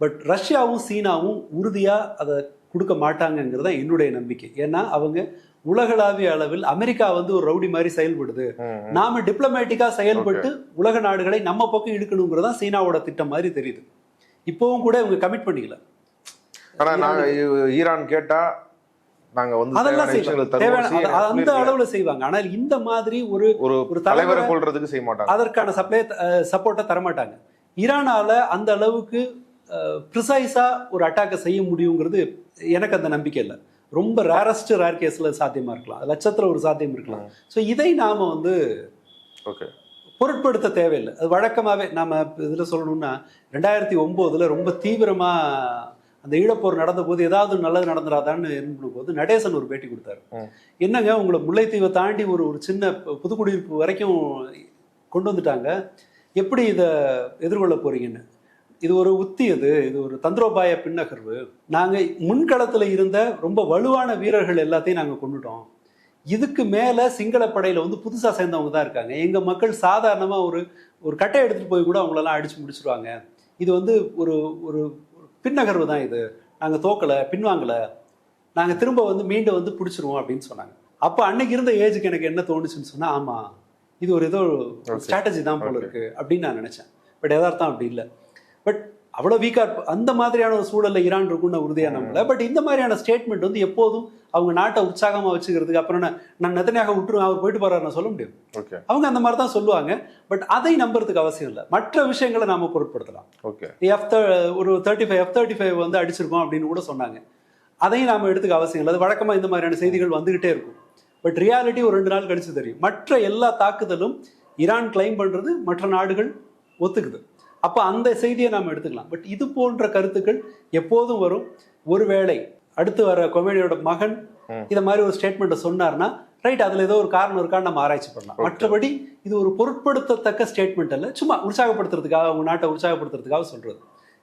பட் ரஷ்யாவும் சீனாவும் உறுதியாக அதை கொடுக்க மாட்டாங்கங்கிறது தான் என்னுடைய நம்பிக்கை. ஏன்னா அவங்க உலகளாவிய அளவில் அமெரிக்கா வந்து ஒரு ரவுடி மாதிரி செயல்படுது, நாம டிப்ளமேட்டிக்கா செயல்பட்டு உலக நாடுகளை நம்ம பக்கம் இழுக்கணுங்கிறதா சீனாவோட திட்டம் மாதிரி தெரியுது. இப்பவும் கூட இவங்க கமிட் பண்ணிக்கல. ஆனா நாங்க ஈரான் கேட்டா நாங்க வந்து அதெல்லாம் செய்வாங்க, அந்த அளவுல செய்வாங்க. ஆனால் இந்த மாதிரி ஒரு தலைவரை கொள்றதுக்கு செய்ய மாட்டாங்க, அதற்கான சப்போர்ட்டை தரமாட்டாங்க. ஈரானால அந்த அளவுக்கு ப்ரிசைஸா ஒரு அட்டாக்கை செய்ய முடியுங்கிறது எனக்கு அந்த நம்பிக்கை இல்லை. ரொம்ப ரேர் கேஸ்ல சாத்தியமா இருக்கலாம், லட்சத்துல ஒரு சாத்தியம் இருக்கலாம். ஸோ இதை நாம வந்து பொருட்படுத்த தேவையில்லை. அது வழக்கமாவே நாம இதுல சொல்லணும்னா 2009 ரொம்ப தீவிரமா அந்த ஈழப்போர் நடந்த போது ஏதாவது நல்லது நடந்துடாதான்னு இருக்கும் போது நடேசன் ஒரு பேட்டி கொடுத்தாரு. என்னங்க உங்களை முல்லைத்தீவை தாண்டி ஒரு சின்ன புதுக்குடியிருப்பு வரைக்கும் கொண்டு வந்துட்டாங்க, எப்படி இதை எதிர்கொள்ள போறீங்கன்னு. இது ஒரு உத்தி, இது ஒரு தந்திரோபாய பின்னகர்வு. நாங்கள் முன்களத்தில் இருந்த ரொம்ப வலுவான வீரர்கள் எல்லாத்தையும் நாங்கள் கொண்டுட்டோம், இதுக்கு மேலே சிங்கள படையில் வந்து புதுசாக சேர்ந்தவங்க தான் இருக்காங்க, எங்கள் மக்கள் சாதாரணமாக ஒரு கட்டை எடுத்துகிட்டு போய் கூட அவங்களெல்லாம் அடித்து முடிச்சிருவாங்க, இது வந்து ஒரு பின்னகர்வு தான், இது நாங்கள் தோக்கலை பின்வாங்கலை, நாங்கள் திரும்ப வந்து மீண்டும் வந்து பிடிச்சிருவோம் அப்படின்னு சொன்னாங்க. அப்போ அன்னைக்கு இருந்த ஏஜுக்கு எனக்கு என்ன தோணுச்சுன்னு சொன்னால், ஆமாம் இது ஏதோ ஸ்ட்ராட்டஜி தான் போல இருக்கு அப்படின்னு நான் நினச்சேன். பட் எதார்த்தம் அப்படி இல்லை. பட் அவ்வளோ வீக்காக அந்த மாதிரியான ஒரு சூழலில் ஈரான் இருக்குன்னு உறுதியாக நம்பல. பட் இந்த மாதிரியான ஸ்டேட்மெண்ட் வந்து எப்போதும் அவங்க நாட்டை உற்சாகமாக வச்சுக்கிறதுக்கு, அப்புறம் நான் நெத்தனியாக விட்டுருவேன் அவர் போயிட்டு போறாரு நான் சொல்ல முடியும். அவங்க அந்த மாதிரி தான் சொல்லுவாங்க. பட் அதை நம்புறதுக்கு அவசியம் இல்லை. மற்ற விஷயங்களை நாம பொருட்படுத்தலாம். ஒரு F-35 வந்து அடிச்சிருக்கோம் அப்படின்னு கூட சொன்னாங்க, அதையும் நாம எடுத்துக்க அவசியம் இல்லை. அது வழக்கமாக இந்த மாதிரியான செய்திகள் வந்துகிட்டே இருக்கும். பட் ரியாலிட்டி ஒரு 2 நாள் கழிச்சு தெரியும். மற்ற எல்லா தாக்குதலும் ஈரான் கிளைம் பண்றது மற்ற நாடுகள் ஒத்துக்குது. அப்போ அந்த செய்தியை நாம் எடுத்துக்கலாம். பட் இது போன்ற கருத்துக்கள் எப்போதும் வரும். ஒருவேளை அடுத்து வர கொமேடியோட மகன் இதை மாதிரி ஒரு ஸ்டேட்மெண்ட்டை சொன்னார்னா ரைட், அதில் ஏதோ ஒரு காரணம் இருக்கான்னு நம்ம ஆராய்ச்சி பண்ணலாம். மற்றபடி இது ஒரு பொருட்படுத்தத்தக்க ஸ்டேட்மெண்ட் அல்ல, சும்மா உற்சாகப்படுத்துறதுக்காக, அவங்க நாட்டை உற்சாகப்படுத்துறதுக்காக சொல்றது.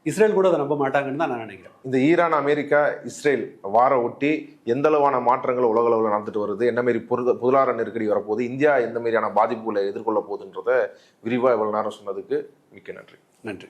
இஸ்ரேல் கூட அதை நம்ப மாட்டாங்கன்னு தான் நான் நினைக்கிறேன். இந்த ஈரான் அமெரிக்கா இஸ்ரேல் வார ஒட்டி எந்த அளவான மாற்றங்கள் உலக அளவில் நடந்துட்டு வருது, என்ன மாரி பொருளாதார நெருக்கடி வரப்போகுது, இந்தியா எந்த மாதிரியான பாதிப்புகளை எதிர்கொள்ள போகுதுன்றதை விரிவாக இவ்வளவு நேரம் சொன்னதுக்கு மிக்க நன்றி. நன்றி.